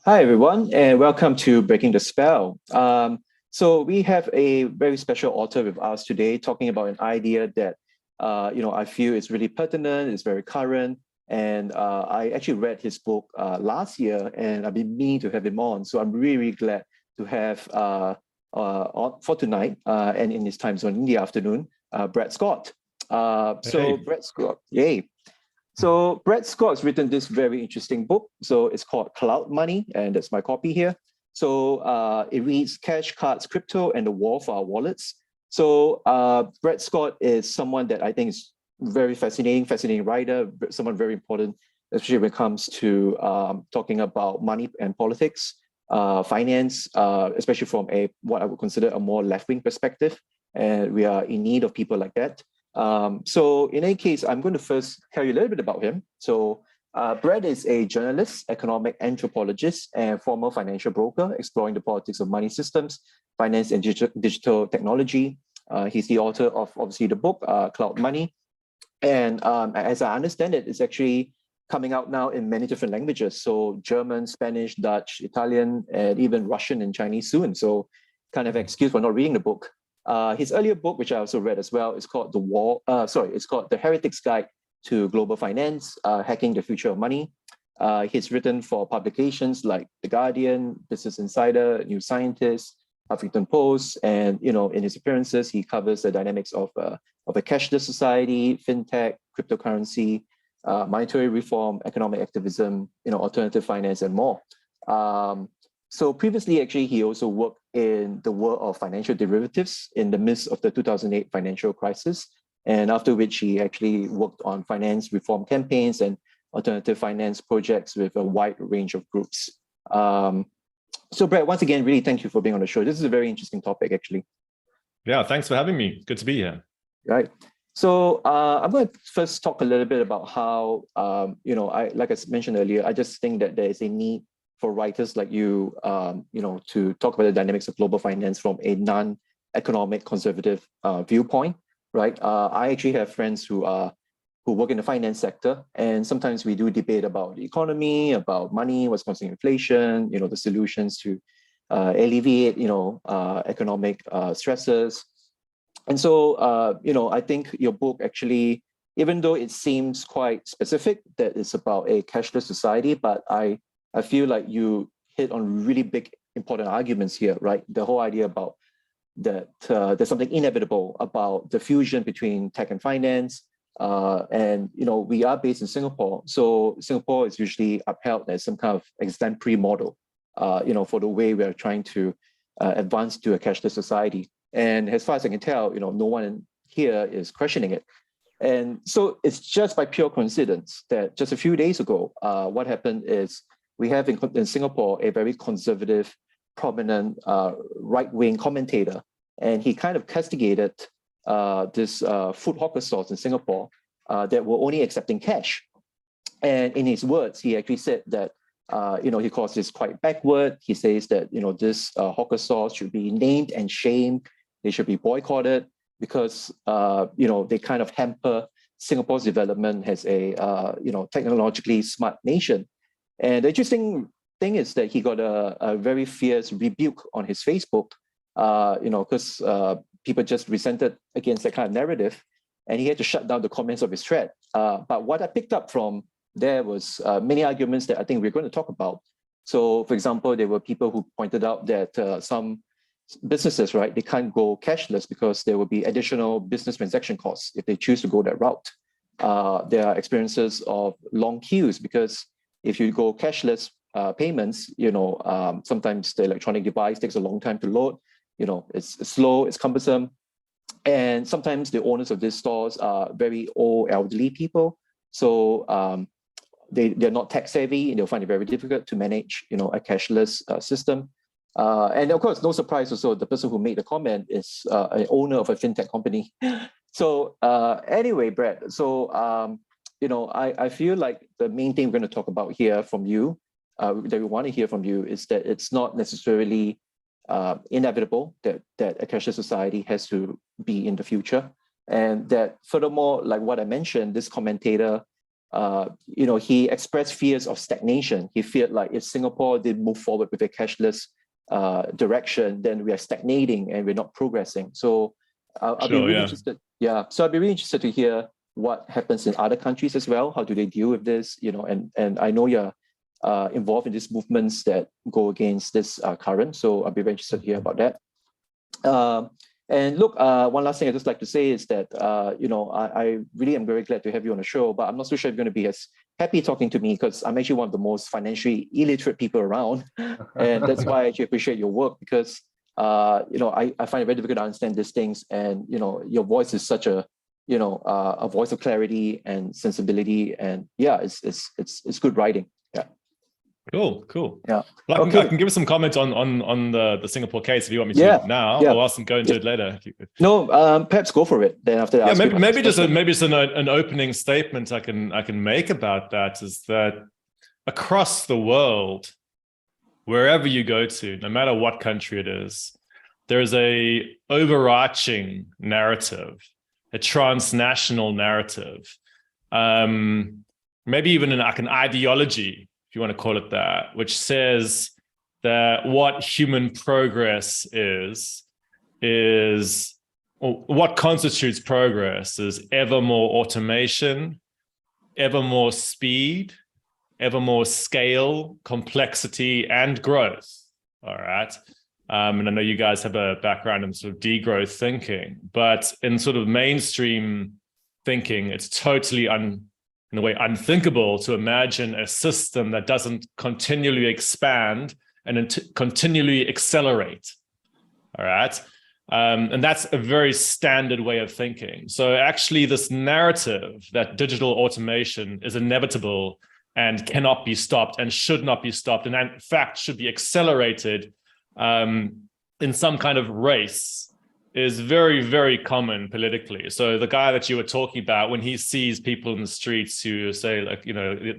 Hi, everyone, and welcome to Breaking the Spell. So we have a very special author with us today talking about an idea that, I feel is really pertinent, is very current, and I actually read his book last year, and I've been meaning to have him on. So I'm really, really glad to have on for tonight and in his time zone in the afternoon, Brad Scott. Hey. Brad Scott, yay. So Brad Scott's written this very interesting book. So it's called Cloudmoney, and that's my copy here. So it reads Cash, Cards, Crypto, and the War for Our Wallets. So Brad Scott is someone that I think is very fascinating writer, someone very important, especially when it comes to talking about money and politics, finance, especially from what I would consider a more left-wing perspective. And we are in need of people like that. So in any case, I'm going to first tell you a little bit about him. So Brad is a journalist, economic anthropologist, and former financial broker exploring the politics of money systems, finance, and digital technology. He's the author of, obviously, the book, Cloudmoney. And as I understand it, it's actually coming out now in many different languages. So German, Spanish, Dutch, Italian, and even Russian and Chinese soon. So kind of excuse for not reading the book. His earlier book, which I also read as well, is called it's called The Heretic's Guide to Global Finance, Hacking the Future of Money. He's written for publications like The Guardian, Business Insider, New Scientist, Huffington Post, and in his appearances, he covers the dynamics of a cashless society, fintech, cryptocurrency, monetary reform, economic activism, alternative finance, and more. So previously, actually, he also worked in the world of financial derivatives in the midst of the 2008 financial crisis, and after which he actually worked on finance reform campaigns and alternative finance projects with a wide range of groups. So Brad, once again, really thank you for being on the show. This is a very interesting topic, actually. Yeah, thanks for having me. Good to be here. Right. So I'm going to first talk a little bit about how, like I mentioned earlier, I just think that there is a need for writers like you, to talk about the dynamics of global finance from a non-economic conservative viewpoint, right? I actually have friends who work in the finance sector, and sometimes we do debate about the economy, about money, what's causing inflation, the solutions to alleviate, economic stresses. And so, I think your book actually, even though it seems quite specific that it's about a cashless society, but I feel like you hit on really big, important arguments here, right? The whole idea about that there's something inevitable about the fusion between tech and finance. And, we are based in Singapore. So Singapore is usually upheld as some kind of exemplary model, for the way we are trying to advance to a cashless society. And as far as I can tell, no one here is questioning it. And so it's just by pure coincidence that just a few days ago, what happened is we have in Singapore a very conservative, prominent right-wing commentator, and he kind of castigated this food hawker stores in Singapore that were only accepting cash. And in his words, he actually said that he calls this quite backward. He says that this hawker stores should be named and shamed. They should be boycotted because they kind of hamper Singapore's development as a technologically smart nation. And the interesting thing is that he got a very fierce rebuke on his Facebook, because people just resented against that kind of narrative, and he had to shut down the comments of his thread. But what I picked up from there was many arguments that I think we're going to talk about. So, for example, there were people who pointed out that some businesses, right, they can't go cashless because there will be additional business transaction costs if they choose to go that route. There are experiences of long queues because if you go cashless payments, sometimes the electronic device takes a long time to load. It's slow, it's cumbersome. And sometimes the owners of these stores are very old, elderly people. So they're not tech savvy, and they'll find it very difficult to manage, a cashless system. And of course, no surprise also, the person who made the comment is an owner of a fintech company. So anyway, Brad, so I feel like the main thing we're going to talk about here from you, that we want to hear from you, is that it's not necessarily inevitable that a cashless society has to be in the future. And that furthermore, like what I mentioned, this commentator he expressed fears of stagnation. He feared like if Singapore did move forward with a cashless direction, then we are stagnating and we're not progressing. So I'll be really interested. Yeah, so I'll be really interested to hear what happens in other countries as well. How do they deal with this? And I know you're involved in these movements that go against this current. So I'll be very interested to hear about that. And look, one last thing I'd just like to say is that, I really am very glad to have you on the show, but I'm not so sure you're going to be as happy talking to me because I'm actually one of the most financially illiterate people around. And that's why I actually appreciate your work because, I find it very difficult to understand these things. And, your voice is such a voice of clarity and sensibility. And yeah, it's good writing. Yeah. Cool. Yeah. Well, I can give some comments on the Singapore case if you want me to now, or else go into it later. No, perhaps go for it. Then after that, maybe just an opening statement I can make about that is that across the world, wherever you go to, no matter what country it is, there's a overarching narrative, a transnational narrative, maybe even an ideology, if you want to call it that, which says that what human progress is or what constitutes progress is ever more automation, ever more speed, ever more scale, complexity, and growth. All right. And I know you guys have a background in sort of degrowth thinking, but in sort of mainstream thinking, it's totally in a way unthinkable to imagine a system that doesn't continually expand and continually accelerate. All right. And that's a very standard way of thinking. So actually this narrative that digital automation is inevitable and cannot be stopped and should not be stopped, and in fact should be accelerated in some kind of race, is very, very common politically. So the guy that you were talking about, when he sees people in the streets who say, like,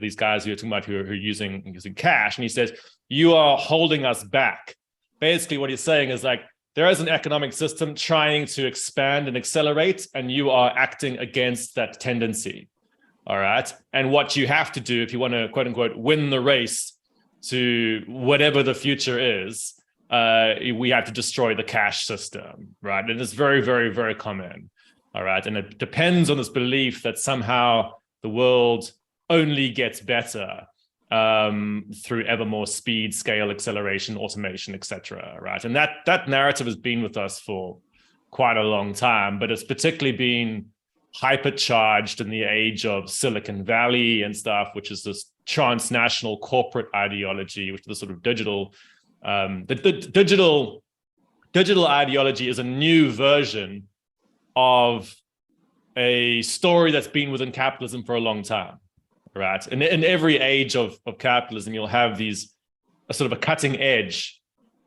these guys who are talking about who are using cash, and he says, "You are holding us back." Basically, what he's saying is like, there is an economic system trying to expand and accelerate, and you are acting against that tendency. All right. And what you have to do if you want to, quote unquote, win the race to whatever the future is, we have to destroy the cash system, right? And it's very, very, very common. All right. And it depends on this belief that somehow the world only gets better through ever more speed, scale, acceleration, automation, etc. Right. And that narrative has been with us for quite a long time, but it's particularly been hypercharged in the age of Silicon Valley and stuff, which is this transnational corporate ideology, which is the sort of digital digital ideology is a new version of a story that's been within capitalism for a long time, right? And in every age of capitalism, you'll have a sort of a cutting edge,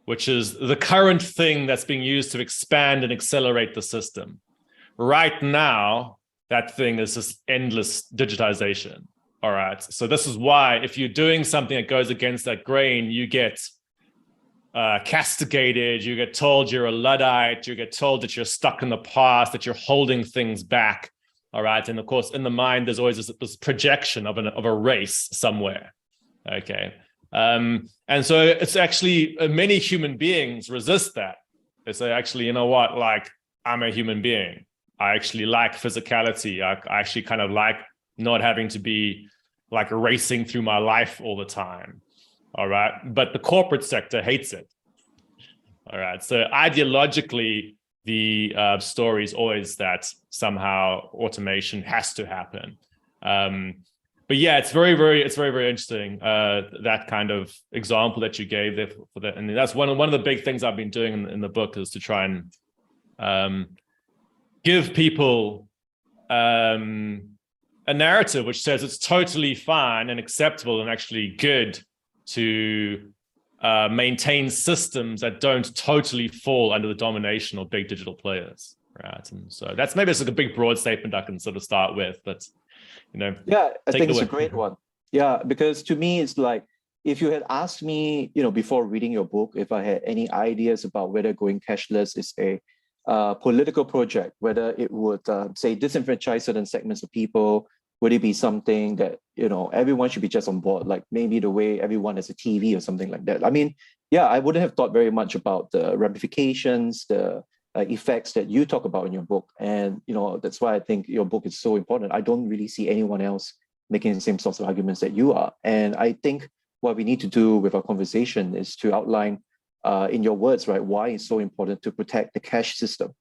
which is the current thing that's being used to expand and accelerate the system. Right now, that thing is just endless digitization. All right. So this is why if you're doing something that goes against that grain, you get castigated, you get told you're a Luddite, you get told that you're stuck in the past, that you're holding things back. All right. And of course, in the mind, there's always this projection of a race somewhere. Okay. And so it's actually many human beings resist that. They say, actually, you know what? Like, I'm a human being. I actually like physicality. I actually kind of like not having to be like racing through my life all the time. All right. But the corporate sector hates it. All right. So ideologically, the story is always that somehow automation has to happen. But yeah, it's very, very interesting, that kind of example that you gave there for that. And that's one of the big things I've been doing in the book is to try and give people a narrative which says it's totally fine and acceptable and actually good to maintain systems that don't totally fall under the domination of big digital players, right? And so that's maybe it's like a big broad statement I can sort of start with, but yeah, I think it's a great one. Yeah, because to me it's like, if you had asked me, before reading your book, if I had any ideas about whether going cashless is a political project, whether it would say disenfranchise certain segments of people, Would it be something that, everyone should be just on board, like maybe the way everyone has a TV or something like that? I mean, yeah, I wouldn't have thought very much about the ramifications, the effects that you talk about in your book. And, that's why I think your book is so important. I don't really see anyone else making the same sorts of arguments that you are. And I think what we need to do with our conversation is to outline, in your words, right, why it's so important to protect the cash system.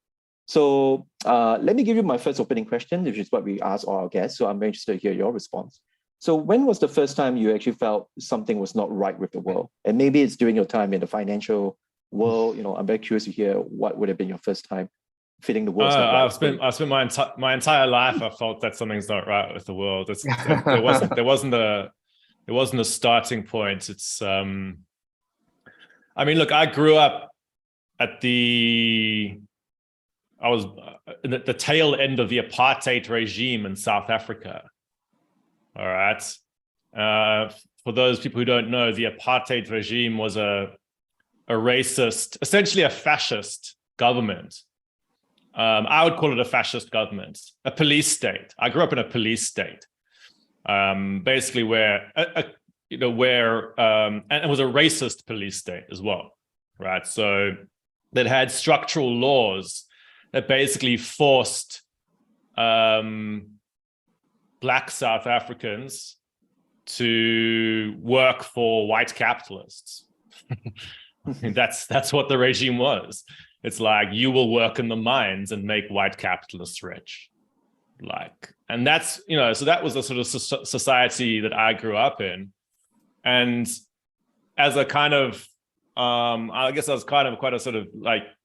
So let me give you my first opening question, which is what we ask all our guests. So I'm very interested to hear your response. So when was the first time you actually felt something was not right with the world? And maybe it's during your time in the financial world. I'm very curious to hear what would have been your first time feeling the world's not right. I've spent my entire life. I felt that something's not right with the world. There wasn't a starting point. It's I mean, look, I grew up at I was at the tail end of the apartheid regime in South Africa. All right. For those people who don't know, the apartheid regime was a racist, essentially a fascist government. I would call it a fascist government, a police state. I grew up in a police state, basically where, and it was a racist police state as well, right? So that had structural laws that basically forced Black South Africans to work for white capitalists. I mean, that's what the regime was. It's like, you will work in the mines and make white capitalists rich. And that's, so that was the sort of society that I grew up in. And as a kind of, I guess I was kind of quite a sort of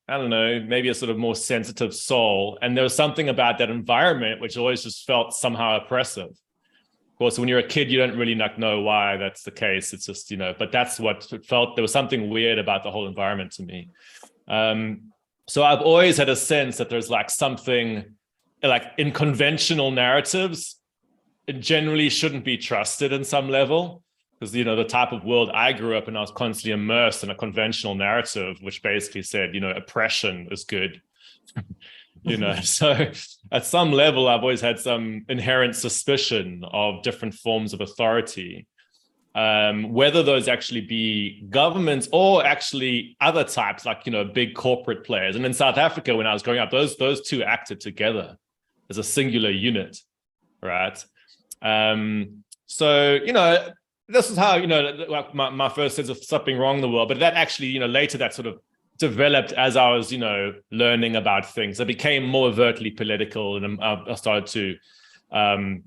I don't know, maybe a sort of more sensitive soul. And there was something about that environment which always just felt somehow oppressive. Of course, when you're a kid, you don't really know why that's the case. It's just, but that's what it felt. There was something weird about the whole environment to me. So I've always had a sense that there's something in conventional narratives, it generally shouldn't be trusted in some level. Because, the type of world I grew up in, I was constantly immersed in a conventional narrative, which basically said, oppression is good. So at some level, I've always had some inherent suspicion of different forms of authority, whether those actually be governments or actually other types, big corporate players. And in South Africa, when I was growing up, those two acted together as a singular unit, right? So, this is how, my first sense of something wrong in the world, but that actually, later that sort of developed as I was, learning about things. I became more overtly political, and I started to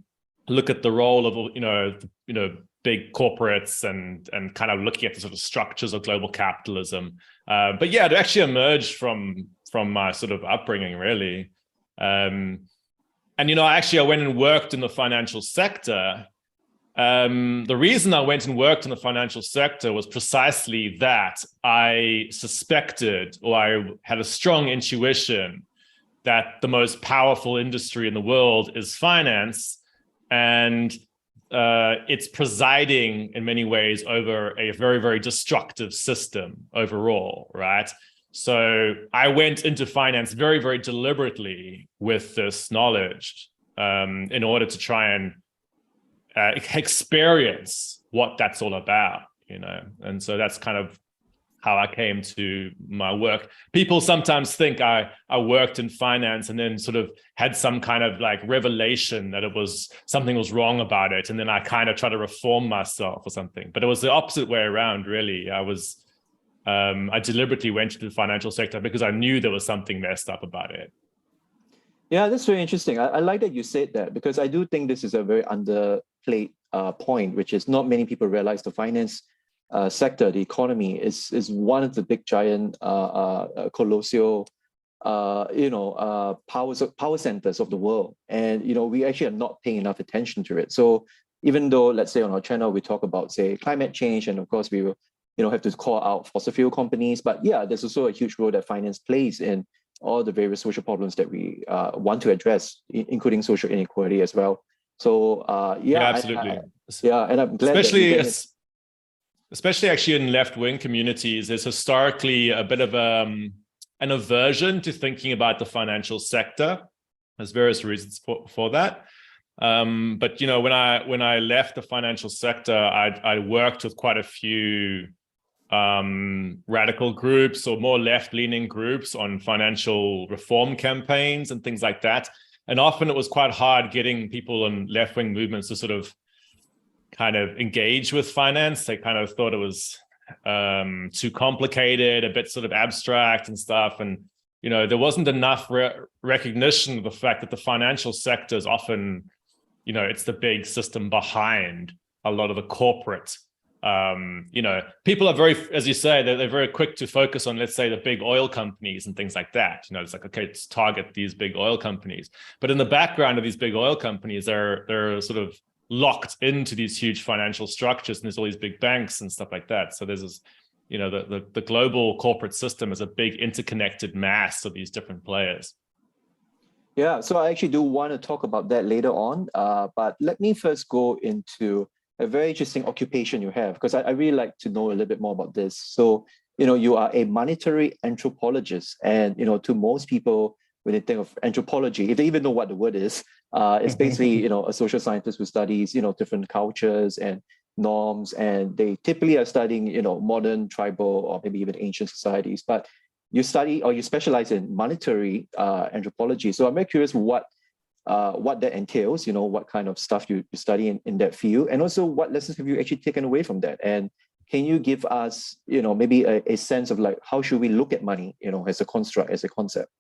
look at the role of, big corporates and kind of looking at the sort of structures of global capitalism. But yeah, it actually emerged from my sort of upbringing, really. And, I went and worked in the financial sector. The reason I went and worked in the financial sector was precisely that I suspected, or I had a strong intuition, that the most powerful industry in the world is finance, and it's presiding in many ways over a very, very destructive system overall, right? So I went into finance very, very deliberately with this knowledge in order to try and experience what that's all about, and so that's kind of how I came to my work. People sometimes think I worked in finance and then sort of had some kind of revelation that something was wrong about it, and then I kind of try to reform myself or something. But it was the opposite way around, really. I deliberately went into the financial sector because I knew there was something messed up about it. Yeah, that's very interesting. I like that you said that, because I do think this is a very underplayed point, which is not many people realize the finance sector, the economy, is one of the big giant colossal power centers of the world. And we actually are not paying enough attention to it. So even though, let's say on our channel we talk about, say, climate change, and of course we will have to call out fossil fuel companies, but yeah, there's also a huge role that finance plays in all the various social problems that we want to address, including social inequality as well. So yeah, absolutely. And I'm glad especially actually in left-wing communities, there's historically a bit of an aversion to thinking about the financial sector. There's various reasons for that. But when I left the financial sector, I worked with quite a few radical groups or more left-leaning groups on financial reform campaigns and things like that. And often it was quite hard getting people in left-wing movements to sort of kind of engage with finance. They kind of thought it was too complicated, a bit sort of abstract and stuff. And, there wasn't enough recognition of the fact that the financial sector is often, it's the big system behind a lot of the corporate. People are very, as you say, they're very quick to focus on, let's say, the big oil companies and things like that. It's like, okay, let's target these big oil companies. But in the background of these big oil companies, they're sort of locked into these huge financial structures, and there's all these big banks and stuff like that. So there's this, the global corporate system is a big interconnected mass of these different players. Yeah, so I actually do want to talk about that later on, but let me first go into a very interesting occupation you have, because I really like to know a little bit more about this. So, you are a monetary anthropologist, and, to most people, when they think of anthropology, if they even know what the word is, it's basically, a social scientist who studies, different cultures and norms, and they typically are studying, modern, tribal, or maybe even ancient societies. But you study, or you specialize in monetary anthropology. So I'm very curious what that entails, what kind of stuff you study in that field, and also what lessons have you actually taken away from that? And can you give us, maybe a sense of like, how should we look at money, as a construct, as a concept?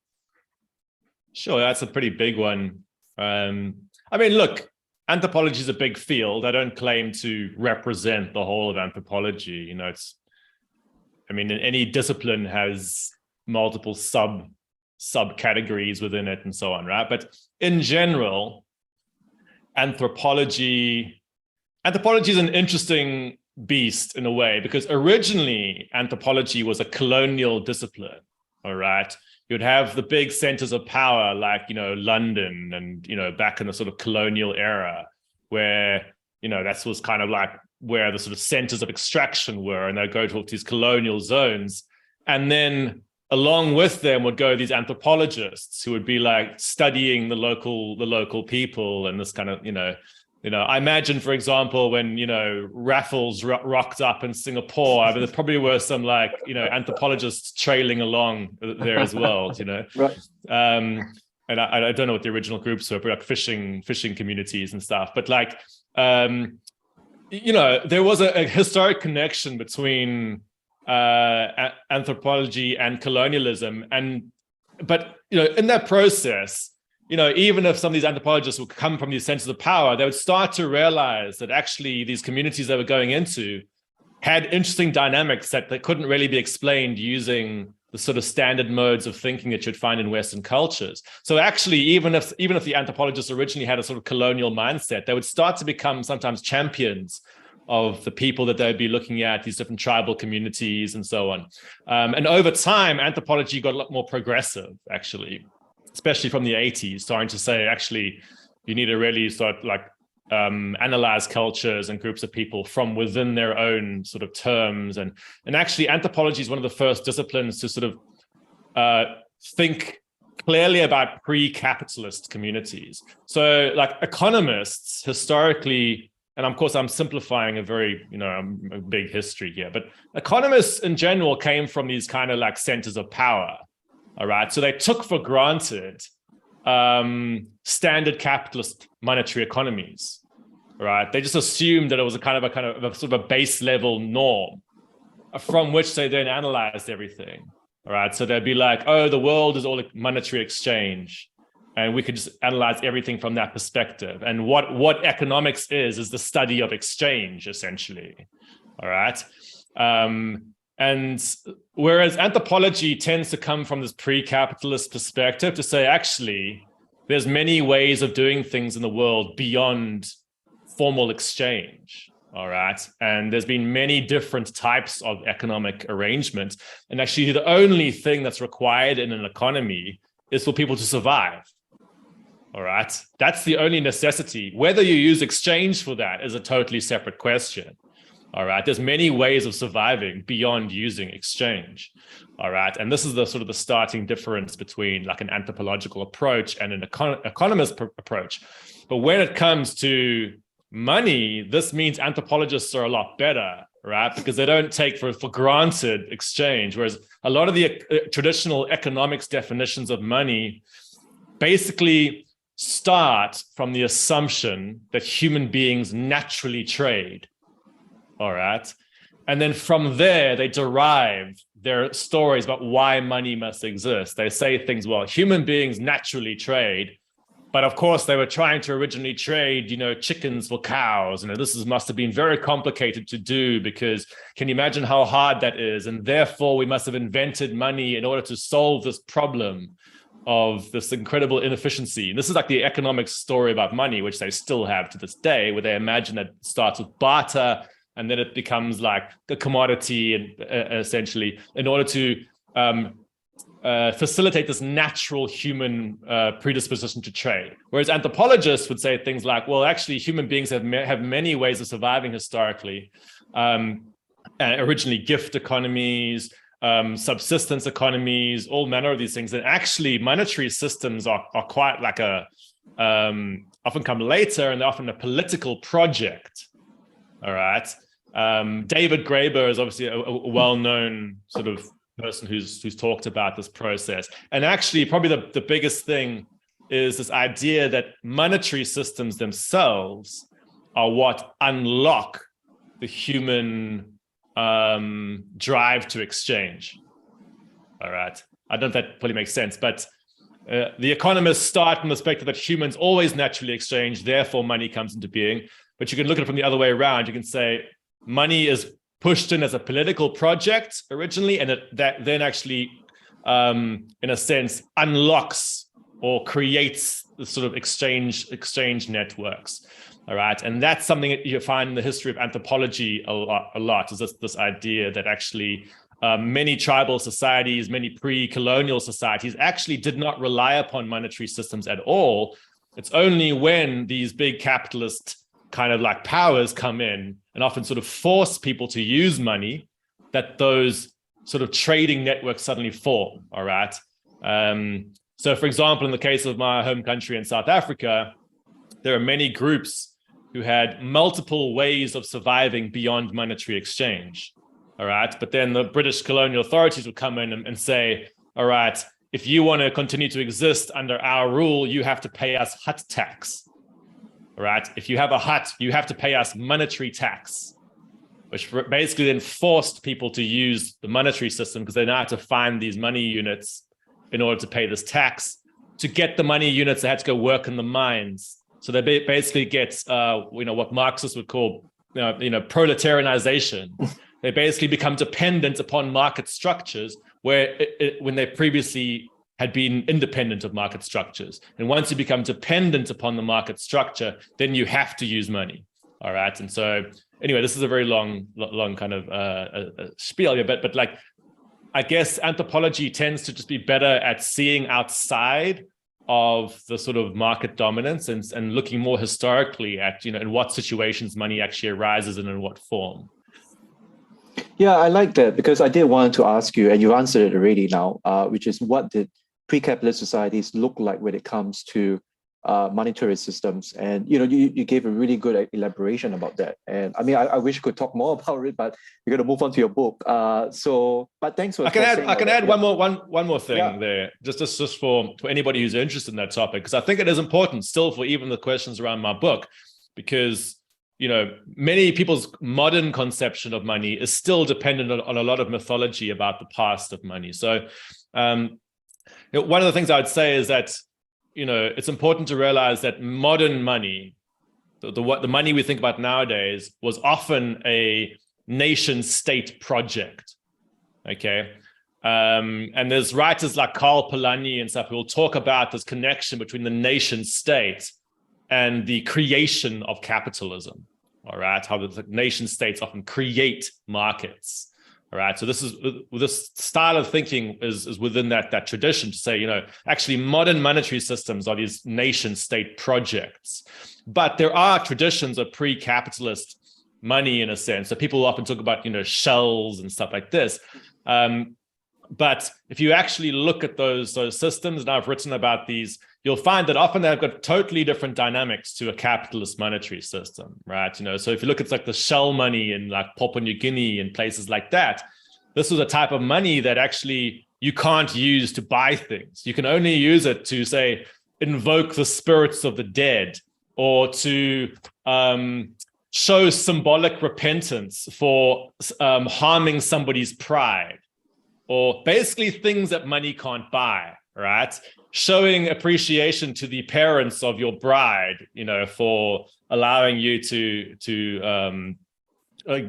Sure, that's a pretty big one. Look, anthropology is a big field. I don't claim to represent the whole of anthropology. Any discipline has multiple subcategories within it and so on, right? But in general, anthropology is an interesting beast in a way, because originally anthropology was a colonial discipline, all right? You'd have the big centers of power like, London and, back in the sort of colonial era where, that was kind of like where the sort of centers of extraction were, and they'd go to these colonial zones. And then along with them would go these anthropologists who would be like studying the local people and this kind of, I imagine, for example, when, Raffles rocked up in Singapore, there probably were some like, anthropologists trailing along there as well, Right. And I don't know what the original groups were, but like fishing communities and stuff. But like, there was a historic connection between anthropology and colonialism. But in that process, even if some of these anthropologists would come from these centers of power, they would start to realize that actually these communities they were going into had interesting dynamics that couldn't really be explained using the sort of standard modes of thinking that you'd find in Western cultures. So actually, even if the anthropologists originally had a sort of colonial mindset, they would start to become sometimes champions of the people that they'd be looking at, these different tribal communities and so on. And over time, anthropology got a lot more progressive, actually, especially from the 80s, starting to say, actually, you need to really start like analyze cultures and groups of people from within their own sort of terms. And actually, anthropology is one of the first disciplines to sort of think clearly about pre-capitalist communities. So like economists historically, and of course I'm simplifying a very, a big history here, but economists in general came from these kind of like centers of power, all right? So they took for granted standard capitalist monetary economies, right? They just assumed that it was a kind of a sort of a base level norm from which they then analyzed everything, all right? So they'd be like, oh, the world is all monetary exchange, and we could just analyze everything from that perspective. And what economics is the study of exchange, essentially, all right? And whereas anthropology tends to come from this pre-capitalist perspective to say, actually, there's many ways of doing things in the world beyond formal exchange, all right? And there's been many different types of economic arrangements. And actually, the only thing that's required in an economy is for people to survive, all right? That's the only necessity. Whether you use exchange for that is a totally separate question. All right. There's many ways of surviving beyond using exchange. All right. And this is the sort of the starting difference between like an anthropological approach and an economist approach. But when it comes to money, this means anthropologists are a lot better, right? Because they don't take for granted exchange. Whereas a lot of the traditional economics definitions of money basically start from the assumption that human beings naturally trade. All right. And then from there, they derive their stories about why money must exist. They say things, well, human beings naturally trade, but of course they were trying to originally trade, chickens for cows. This must have been very complicated to do because can you imagine how hard that is? And therefore we must have invented money in order to solve this problem of this incredible inefficiency. And this is like the economic story about money, which they still have to this day, where they imagine that it starts with barter, and then it becomes like a commodity, and essentially, in order to facilitate this natural human predisposition to trade. Whereas anthropologists would say things like, well, actually, human beings have many ways of surviving historically. Originally, gift economies, subsistence economies, all manner of these things. And actually, monetary systems are quite like often come later, and they're often a political project. All right. David Graeber is obviously a well-known sort of person who's talked about this process. And actually, probably the biggest thing is this idea that monetary systems themselves are what unlock the human drive to exchange. All right. I don't know if that fully makes sense, but the economists start from the perspective that humans always naturally exchange, therefore money comes into being. But you can look at it from the other way around. You can say money is pushed in as a political project originally, and that then actually, in a sense, unlocks or creates the sort of exchange networks. All right, and that's something that you find in the history of anthropology a lot is this idea that actually many tribal societies, many pre-colonial societies actually did not rely upon monetary systems at all. It's only when these big capitalist kind of like powers come in and often sort of force people to use money that those sort of trading networks suddenly form. All right. So for example, in the case of my home country in South Africa, there are many groups who had multiple ways of surviving beyond monetary exchange. All right. But then the British colonial authorities would come in and say, all right, if you want to continue to exist under our rule, you have to pay us hut tax. All right. If you have a hut, you have to pay us monetary tax, which basically then forced people to use the monetary system because they now had to find these money units in order to pay this tax. To get the money units, they had to go work in the mines. So they basically get, what Marxists would call, proletarianization. They basically become dependent upon market structures where when they previously had been independent of market structures. And once you become dependent upon the market structure, then you have to use money. All right. And so anyway, this is a very long kind of spiel here, but like, I guess anthropology tends to just be better at seeing outside of the sort of market dominance and looking more historically at, in what situations money actually arises and in what form. Yeah, I like that because I did want to ask you, and you answered it already now, which is what did pre-capitalist societies look like when it comes to monetary systems? And you gave a really good elaboration about that. And I mean, I wish I could talk more about it, but we're going to move on to your book. But thanks for. I can add one more thing there, just for anybody who's interested in that topic, because I think it is important still for even the questions around my book, because many people's modern conception of money is still dependent on a lot of mythology about the past of money. So one of the things I would say is that, it's important to realize that modern money, the money we think about nowadays, was often a nation state project. Okay. And there's writers like Karl Polanyi and stuff who will talk about this connection between the nation state and the creation of capitalism. All right. How the nation states often create markets. All right. So this style of thinking is within that tradition to say, actually modern monetary systems are these nation state projects. But there are traditions of pre-capitalist money in a sense. So people often talk about, shells and stuff like this. But if you actually look at those systems, and I've written about these, you'll find that often they've got totally different dynamics to a capitalist monetary system, right? So if you look at like the shell money in like Papua New Guinea and places like that, this was a type of money that actually you can't use to buy things. You can only use it to, say, invoke the spirits of the dead, or to show symbolic repentance for harming somebody's pride, or basically things that money can't buy, right? Showing appreciation to the parents of your bride, for allowing you to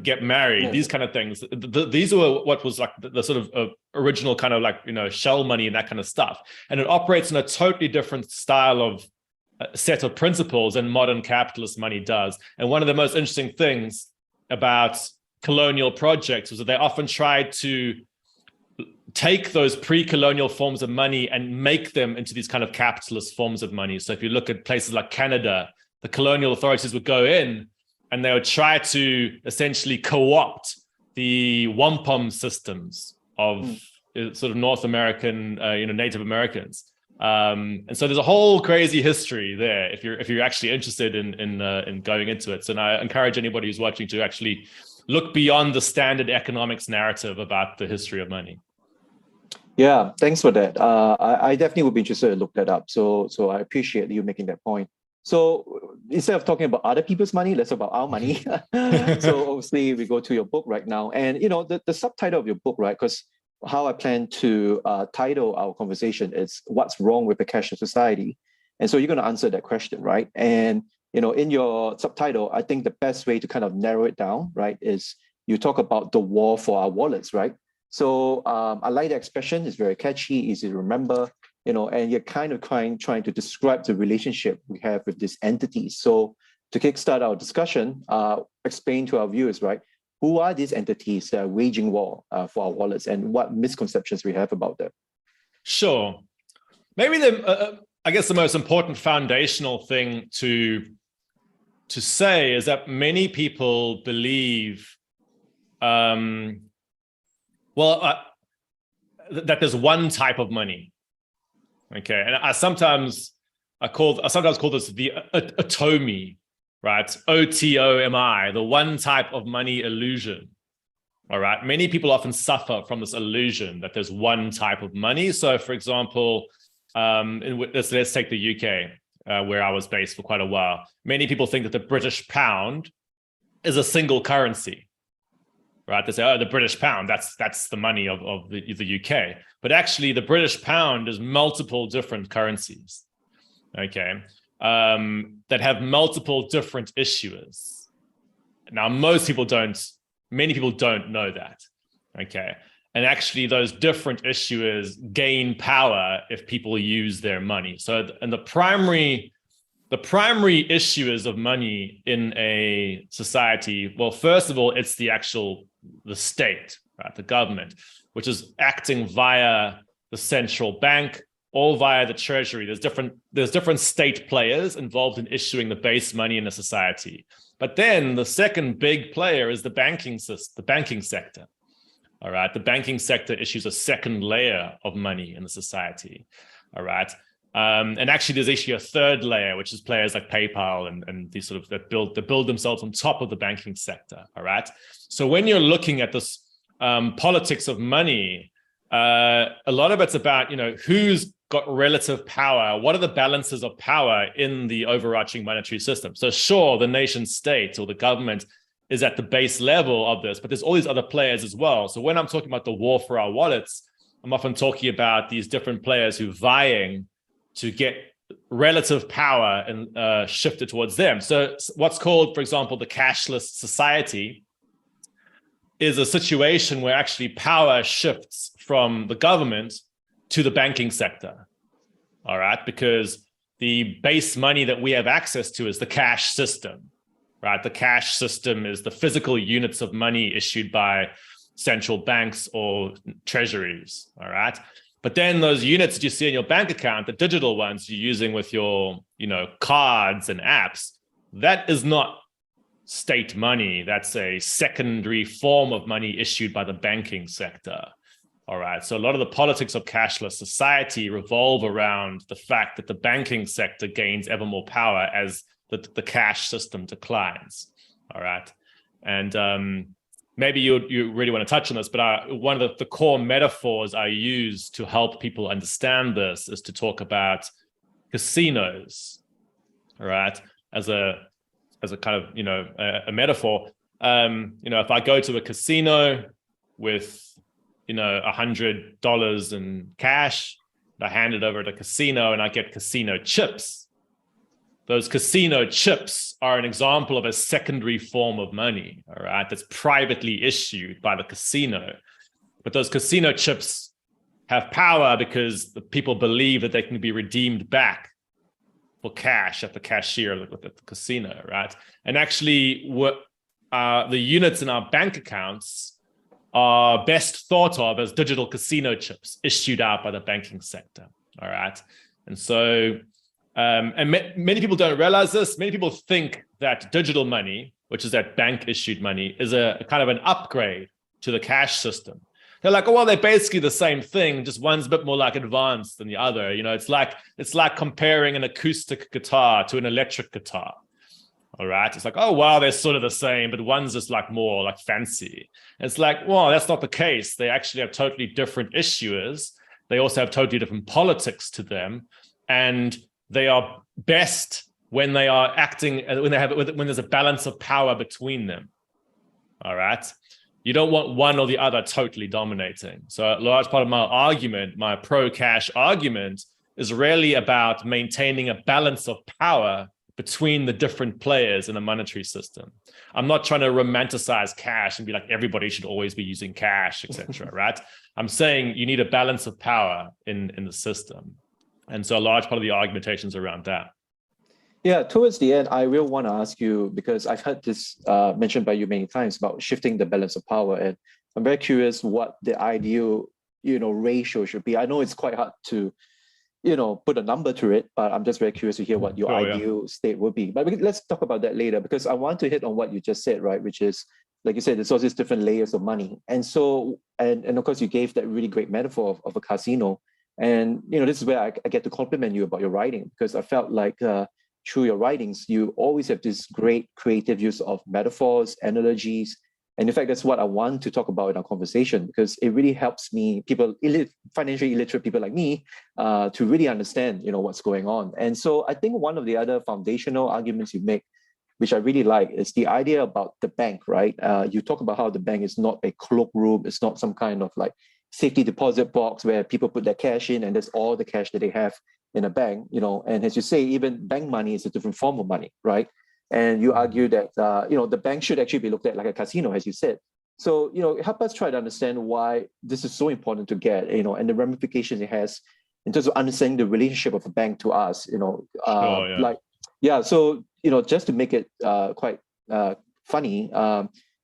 get married, these kind of things. These were what was like the sort of original kind of like, shell money and that kind of stuff. And it operates in a totally different style of set of principles than modern capitalist money does. And one of the most interesting things about colonial projects was that they often tried to take those pre-colonial forms of money and make them into these kind of capitalist forms of money. So if you look at places like Canada, the colonial authorities would go in and they would try to essentially co-opt the wampum systems of sort of North American, Native Americans. And so there's a whole crazy history there if you're actually interested in going into it. So I encourage anybody who's watching to actually look beyond the standard economics narrative about the history of money. Yeah, thanks for that. I definitely would be interested to look that up. So I appreciate you making that point. So instead of talking about other people's money, let's talk about our money. So obviously we go to your book right now, and the subtitle of your book, right? Because how I plan to title our conversation is "What's Wrong with the Cashless Society?" And so you're going to answer that question, right? And in your subtitle, I think the best way to kind of narrow it down, right, is you talk about the war for our wallets, right? So I like the expression. It's very catchy, easy to remember, and you're kind of trying to describe the relationship we have with these entities. So to kickstart our discussion, explain to our viewers, right, who are these entities that are waging war for our wallets, and what misconceptions we have about them? Sure. Maybe I guess the most important foundational thing to say is that many people believe that there's one type of money. Okay, and I sometimes call this the atomy, right? OTOMI, the one type of money illusion. All right, many people often suffer from this illusion that there's one type of money. So, for example, let's take the UK, where I was based for quite a while. Many people think that the British pound is a single currency. Right, they say, oh, the British pound, that's the money of the UK. But actually, the British pound is multiple different currencies, okay, that have multiple different issuers. Now, many people don't know that, okay? And actually, those different issuers gain power if people use their money. So, and the primary issuers of money in a society, well, first of all, it's the state, right, the government, which is acting via the central bank or via the treasury. There's different state players involved in issuing the base money in a society. But then the second big player is the banking system, the banking sector. All right, the banking sector issues a second layer of money in the society. All right. And actually, there's actually a third layer, which is players like PayPal and these sort of that build themselves on top of the banking sector. All right. So when you're looking at this politics of money, a lot of it's about who's got relative power. What are the balances of power in the overarching monetary system? So sure, the nation state or the government is at the base level of this, but there's all these other players as well. So when I'm talking about the war for our wallets, I'm often talking about these different players who vying to get relative power and shifted towards them. So what's called, for example, the cashless society is a situation where actually power shifts from the government to the banking sector. All right, because the base money that we have access to is the cash system, right? The cash system is the physical units of money issued by central banks or treasuries, all right? But then those units that you see in your bank account, the digital ones you're using with your, cards and apps, that is not state money. That's a secondary form of money issued by the banking sector. All right. So a lot of the politics of cashless society revolve around the fact that the banking sector gains ever more power as the cash system declines. All right. And maybe you really want to touch on this, but one of the core metaphors I use to help people understand this is to talk about casinos. All right. As a kind of, a metaphor. If I go to a casino with $100 in cash, I hand it over to the casino and I get casino chips. Those casino chips are an example of a secondary form of money, all right, that's privately issued by the casino. But those casino chips have power because the people believe that they can be redeemed back for cash at the cashier at the casino, right? And actually, the units in our bank accounts are best thought of as digital casino chips issued out by the banking sector, all right? And so, many people don't realize this. Many people think that digital money, which is that bank-issued money, is a kind of an upgrade to the cash system. They're like, oh, well, they're basically the same thing, just one's a bit more like advanced than the other. It's like comparing an acoustic guitar to an electric guitar. All right. It's like, oh, wow, they're sort of the same, but one's just like more like fancy. And it's like, well, that's not the case. They actually have totally different issuers. They also have totally different politics to them. And they are best when they are acting, when there's a balance of power between them. All right. You don't want one or the other totally dominating. So a large part of my argument, my pro-cash argument, is really about maintaining a balance of power between the different players in a monetary system. I'm not trying to romanticize cash and be like, everybody should always be using cash, etc. Right? I'm saying you need a balance of power in the system. And so a large part of the argumentation is around that. Yeah, towards the end, I will want to ask you, because I've heard this mentioned by you many times about shifting the balance of power. And I'm very curious what the ideal, ratio should be. I know it's quite hard to, put a number to it, but I'm just very curious to hear what your ideal state would be. But let's talk about that later, because I want to hit on what you just said, right? Which is, like you said, there's all these different layers of money. And so, and of course, you gave that really great metaphor of a casino. And, this is where I get to compliment you about your writing, because I felt like through your writings, you always have this great creative use of metaphors, analogies. And in fact, that's what I want to talk about in our conversation, because it really helps me, financially illiterate people like me, to really understand, what's going on. And so I think one of the other foundational arguments you make, which I really like, is the idea about the bank, right? You talk about how the bank is not a cloakroom. It's not some kind of like safety deposit box where people put their cash in and that's all the cash that they have in a bank, and as you say, even bank money is a different form of money, right? And you argue that, the bank should actually be looked at like a casino, as you said. So, help us try to understand why this is so important to get, and the ramifications it has in terms of understanding the relationship of a bank to us, So, just to make it quite funny,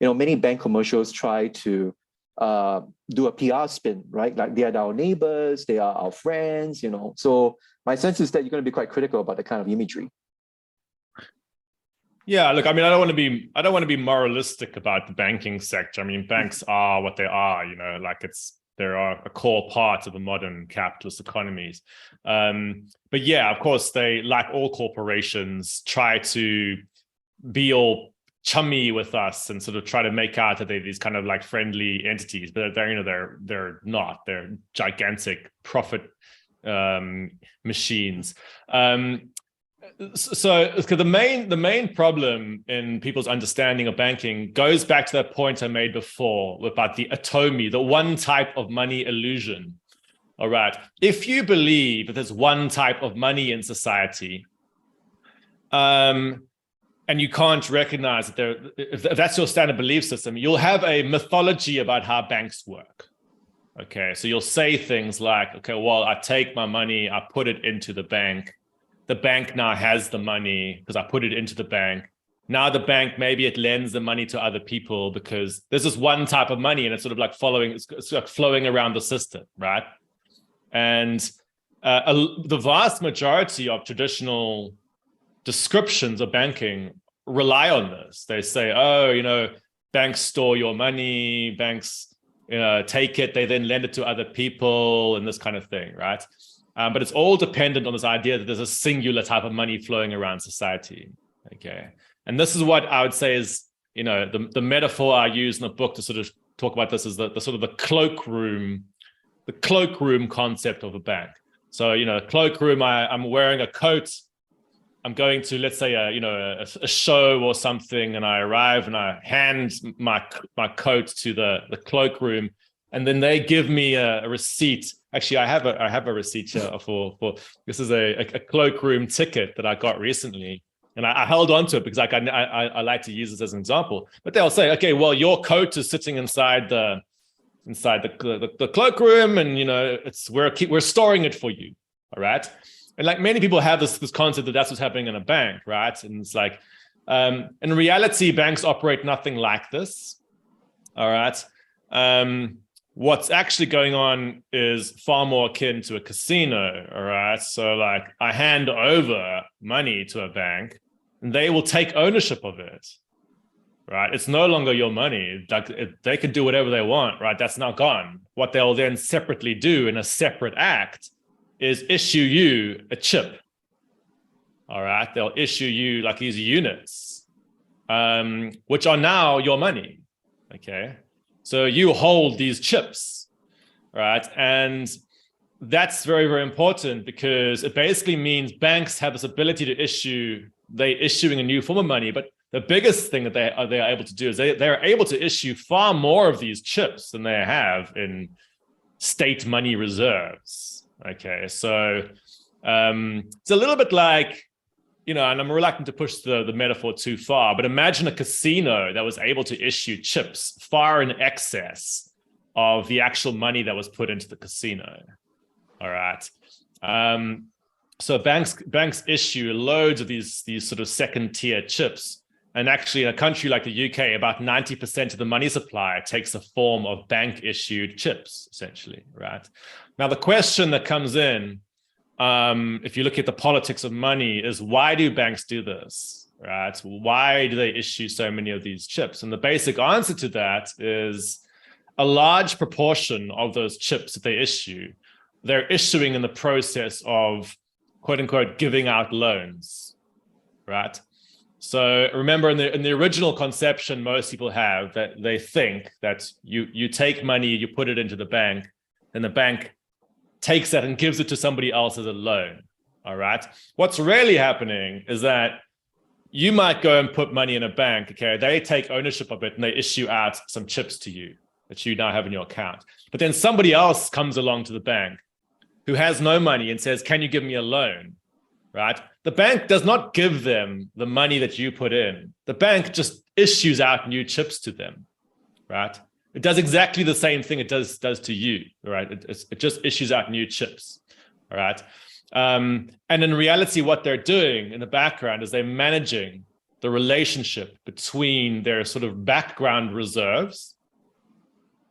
many bank commercials try to do a PR spin, right? Like they are our neighbors, they are our friends, So my sense is that you're going to be quite critical about the kind of imagery. Yeah, look, I mean, I don't want to be moralistic about the banking sector. I mean, banks are what they are, they are a core part of the modern capitalist economies. But yeah, of course, they, like all corporations, try to be all chummy with us and sort of try to make out that they're these kind of like friendly entities, but they're not. They're gigantic profit machines. So the main problem in people's understanding of banking goes back to that point I made before about the atomy, the one type of money illusion. All right. If you believe that there's one type of money in society, and you can't recognize that if that's your standard belief system, you'll have a mythology about how banks work. Okay, so you'll say things like, okay, well, I take my money, I put it into the bank. The bank now has the money because I put it into the bank. Now the bank, maybe it lends the money to other people because there's this one type of money and it's sort of like it's like flowing around the system, right? And the vast majority of traditional descriptions of banking rely on this. They say, oh, banks store your money, banks take it, they then lend it to other people and this kind of thing, right? But it's all dependent on this idea that there's a singular type of money flowing around society, okay? And this is what I would say is, the metaphor I use in the book to sort of talk about this is the sort of the cloakroom concept of a bank. So, cloakroom, I'm wearing a coat, I'm going to, let's say, a show or something, and I arrive and I hand my coat to the cloakroom, and then they give me a receipt. Actually, I have a receipt here for this is a cloakroom ticket that I got recently, and I held on to it because I like to use this as an example. But they'll say, okay, well, your coat is sitting inside the cloakroom, and we're storing it for you. All right. And like many people have this concept that that's what's happening in a bank, right? And it's like, in reality, banks operate nothing like this. All right. What's actually going on is far more akin to a casino. All right. So like I hand over money to a bank and they will take ownership of it. Right. It's no longer your money. Like they can do whatever they want. Right. That's now gone. What they'll then separately do in a separate act is issue you a chip. All right. They'll issue you like these units, which are now your money. Okay. So you hold these chips, right? And that's very, very important because it basically means banks have this ability to they're issuing a new form of money. But the biggest thing that they are able to do is they're able to issue far more of these chips than they have in state money reserves. Okay, so it's a little bit like, and I'm reluctant to push the metaphor too far, but imagine a casino that was able to issue chips far in excess of the actual money that was put into the casino. All right. So banks issue loads of these sort of second tier chips. And actually in a country like the UK, about 90% of the money supply takes the form of bank issued chips, essentially, right? Now, the question that comes in, if you look at the politics of money, is why do banks do this, right? Why do they issue so many of these chips? And the basic answer to that is a large proportion of those chips that they issue, they're issuing in the process of, quote unquote, giving out loans, right? So remember in the original conception most people have, that they think that you take money, you put it into the bank, and the bank takes that and gives it to somebody else as a loan. All right. What's really happening is that you might go and put money in a bank. Okay. They take ownership of it and they issue out some chips to you that you now have in your account. But then somebody else comes along to the bank who has no money and says, can you give me a loan? Right. The bank does not give them the money that you put in. The bank just issues out new chips to them. Right. It does exactly the same thing it does to you, right? It just issues out new chips, all right? And in reality, what they're doing in the background is they're managing the relationship between their sort of background reserves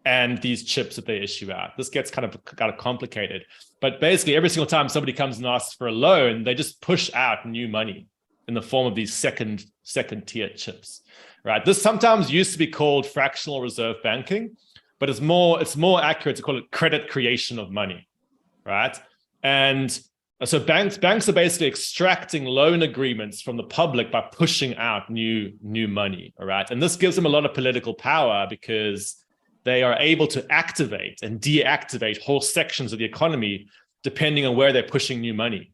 and these chips that they issue out. This gets kind of complicated, but basically every single time somebody comes and asks for a loan, they just push out new money in the form of these second tier chips. Right. This sometimes used to be called fractional reserve banking, but it's more accurate to call it credit creation of money. Right. And so banks are basically extracting loan agreements from the public by pushing out new money. All right. And this gives them a lot of political power because they are able to activate and deactivate whole sections of the economy depending on where they're pushing new money.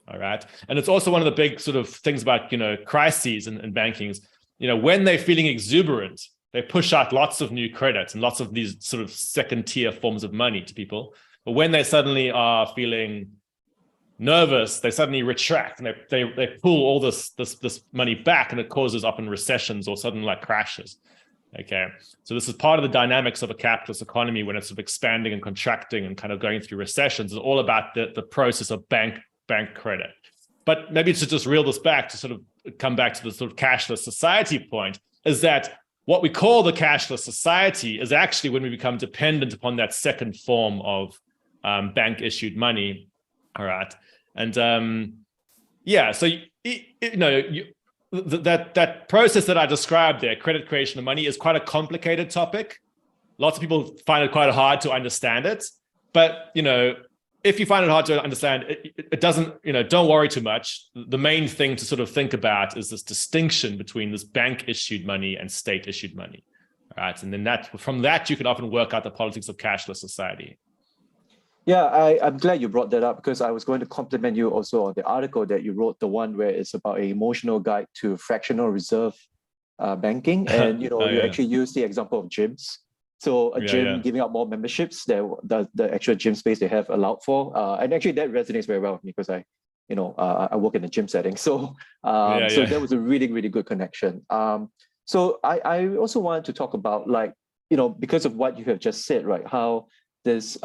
All right. And it's also one of the big sort of things about, crises and banking is, when they're feeling exuberant, they push out lots of new credit and lots of these sort of second tier forms of money to people. But when they suddenly are feeling nervous, they suddenly retract and they pull all this money back, and it causes often recessions or sudden like crashes. Okay. So this is part of the dynamics of a capitalist economy when it's sort of expanding and contracting and kind of going through recessions. It's all about the process of bank credit. But maybe to just reel this back to sort of come back to the sort of cashless society point, is that what we call the cashless society is actually when we become dependent upon that second form of bank issued money. All right. And so, that process that I described there, credit creation of money, is quite a complicated topic. Lots of people find it quite hard to understand it. But, if you find it hard to understand, it doesn't, don't worry too much. The main thing to sort of think about is this distinction between this bank issued money and state issued money. All right. And then from that, you can often work out the politics of cashless society. Yeah, I'm glad you brought that up, because I was going to compliment you also on the article that you wrote, the one where it's about an emotional guide to fractional reserve banking. And, you actually use the example of gyms. So a gym giving out more memberships, the actual gym space they have allowed for. And actually that resonates very well with me, because I work in a gym setting. So that was a really, really good connection. So I also wanted to talk about, because of what you have just said, right? How this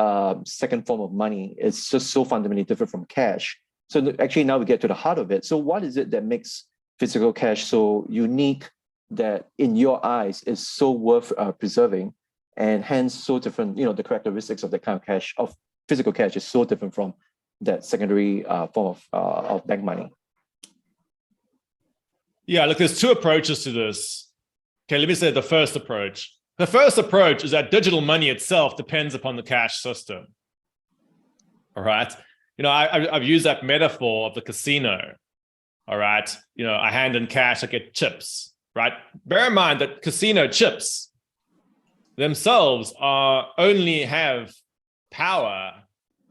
second form of money is just so fundamentally different from cash. So actually now we get to the heart of it. So what is it that makes physical cash so unique, that in your eyes is so worth preserving, and hence so different, the characteristics of that kind of cash, of physical cash, is so different from that secondary form of bank money? Yeah, look, there's two approaches to this. Okay, let me say the first approach. The first approach is that digital money itself depends upon the cash system. All right. I've used that metaphor of the casino. All right. I hand in cash, I get chips, right? Bear in mind that casino chips themselves only have power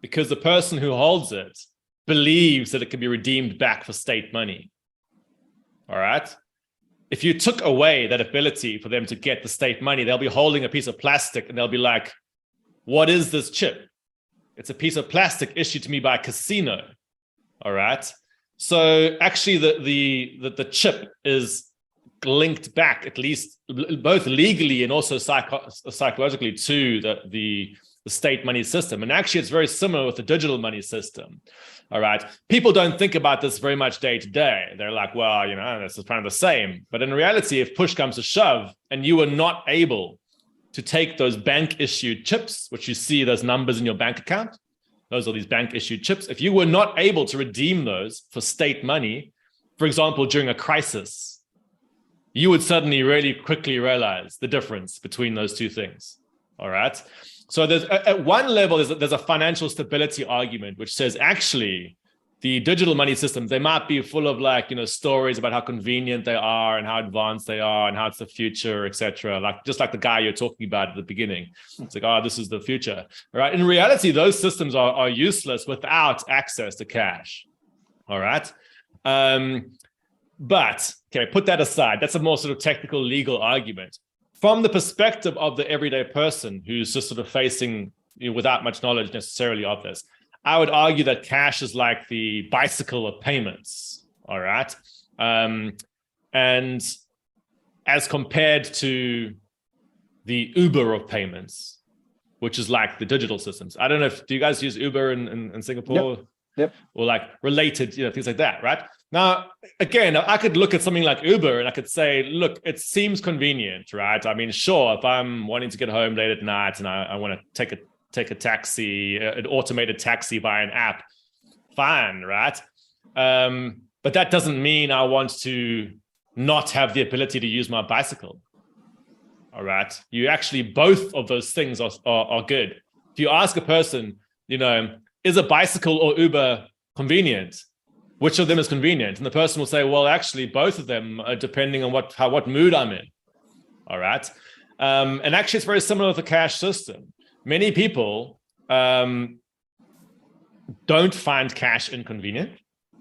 because the person who holds it believes that it can be redeemed back for state money. All right. If you took away that ability for them to get the state money, they'll be holding a piece of plastic and they'll be like, what is this chip? It's a piece of plastic issued to me by a casino. All right. So actually the chip is linked back, at least both legally and also psychologically, to the state money system. And actually it's very similar with the digital money system. All right. People don't think about this very much day to day. They're like, well, this is kind of the same. But in reality, if push comes to shove and you are not able to take those bank issued chips, which you see those numbers in your bank account, those are these bank issued chips. If you were not able to redeem those for state money, for example, during a crisis, you would suddenly really quickly realize the difference between those two things. All right. So there's at one level, there's a financial stability argument, which says actually the digital money systems, they might be full of stories about how convenient they are and how advanced they are and how it's the future, etc. Just like the guy you're talking about at the beginning. It's like, oh, this is the future. All right. In reality, those systems are useless without access to cash. All right. But okay, put that aside. That's a more sort of technical legal argument. From the perspective of the everyday person who's just sort of facing, without much knowledge necessarily of this, I would argue that cash is like the bicycle of payments. All right. And as compared to the Uber of payments, which is like the digital systems. I don't know do you guys use Uber in Singapore? Yep. Or like related, things like that, right? Now, again, I could look at something like Uber and I could say, look, it seems convenient, right? I mean, sure, if I'm wanting to get home late at night and I want to take a taxi, an automated taxi via an app, fine, right? But that doesn't mean I want to not have the ability to use my bicycle. All right. You actually, both of those things are good. If you ask a person, is a bicycle or Uber convenient? Which of them is convenient? And the person will say, well, actually, both of them are depending on what mood I'm in. All right. And actually, it's very similar with the cash system. Many people don't find cash inconvenient.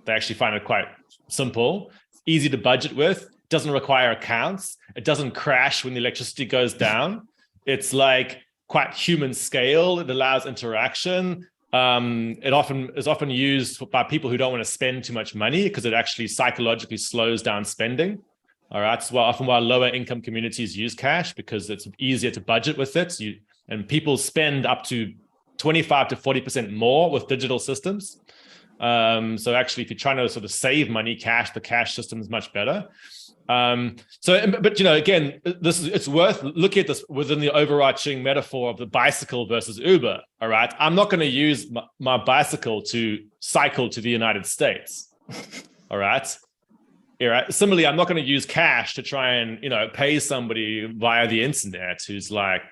They actually find it quite simple, easy to budget with, doesn't require accounts. It doesn't crash when the electricity goes down. It's like quite human scale. It allows interaction. It is often used by people who don't want to spend too much money because it actually psychologically slows down spending. All right. So often while lower income communities use cash because it's easier to budget with it. And people spend up to 25 to 40% more with digital systems. So actually, if you're trying to sort of save money, the cash system is much better. But again, it's worth looking at this within the overarching metaphor of the bicycle versus Uber. All right, I'm not going to use my bicycle to cycle to the United States. All right, Right? Similarly, I'm not going to use cash to try and, pay somebody via the internet who's like,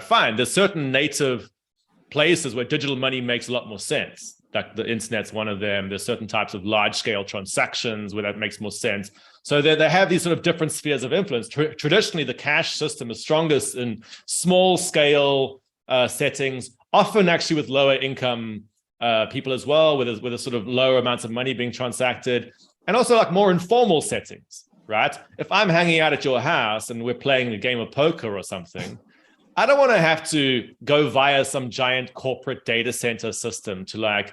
fine. There's certain native places where digital money makes a lot more sense. Like the internet's one of them. There's certain types of large scale transactions where that makes more sense. So they have these sort of different spheres of influence. Traditionally, the cash system is strongest in small scale settings, often actually with lower income people as well, with a sort of lower amounts of money being transacted. And also like more informal settings, right? If I'm hanging out at your house and we're playing a game of poker or something, I don't want to have to go via some giant corporate data center system to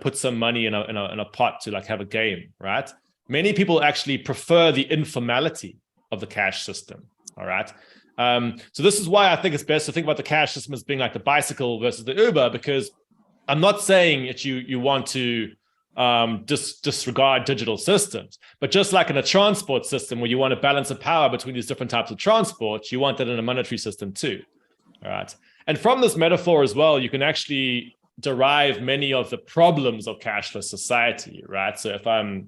put some money in a pot to have a game, right? Many people actually prefer the informality of the cash system, all right? So this is why I think it's best to think about the cash system as being like the bicycle versus the Uber, because I'm not saying that you want to disregard digital systems, but just like in a transport system where you want to balance the power between these different types of transport, you want that in a monetary system too, all right? And from this metaphor as well, you can actually derive many of the problems of cashless society, right? So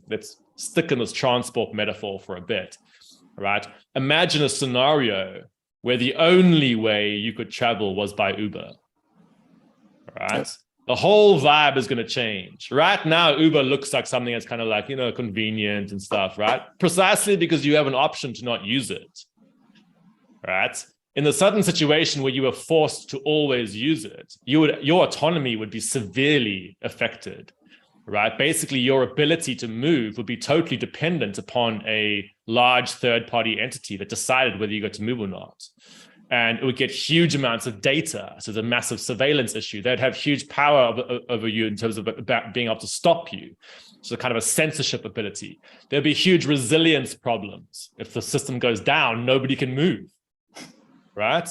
let's stick in this transport metaphor for a bit, right? Imagine a scenario where the only way you could travel was by Uber, right? Yes. The whole vibe is going to change. Right now, Uber looks like something that's kind of convenient and stuff, right? Precisely because you have an option to not use it, right? In the sudden situation where you were forced to always use it, your autonomy would be severely affected, right? Basically, your ability to move would be totally dependent upon a large third-party entity that decided whether you got to move or not. And it would get huge amounts of data. So it's a massive surveillance issue. They'd have huge power over you in terms of about being able to stop you. So kind of a censorship ability. There'd be huge resilience problems. If the system goes down, nobody can move, right?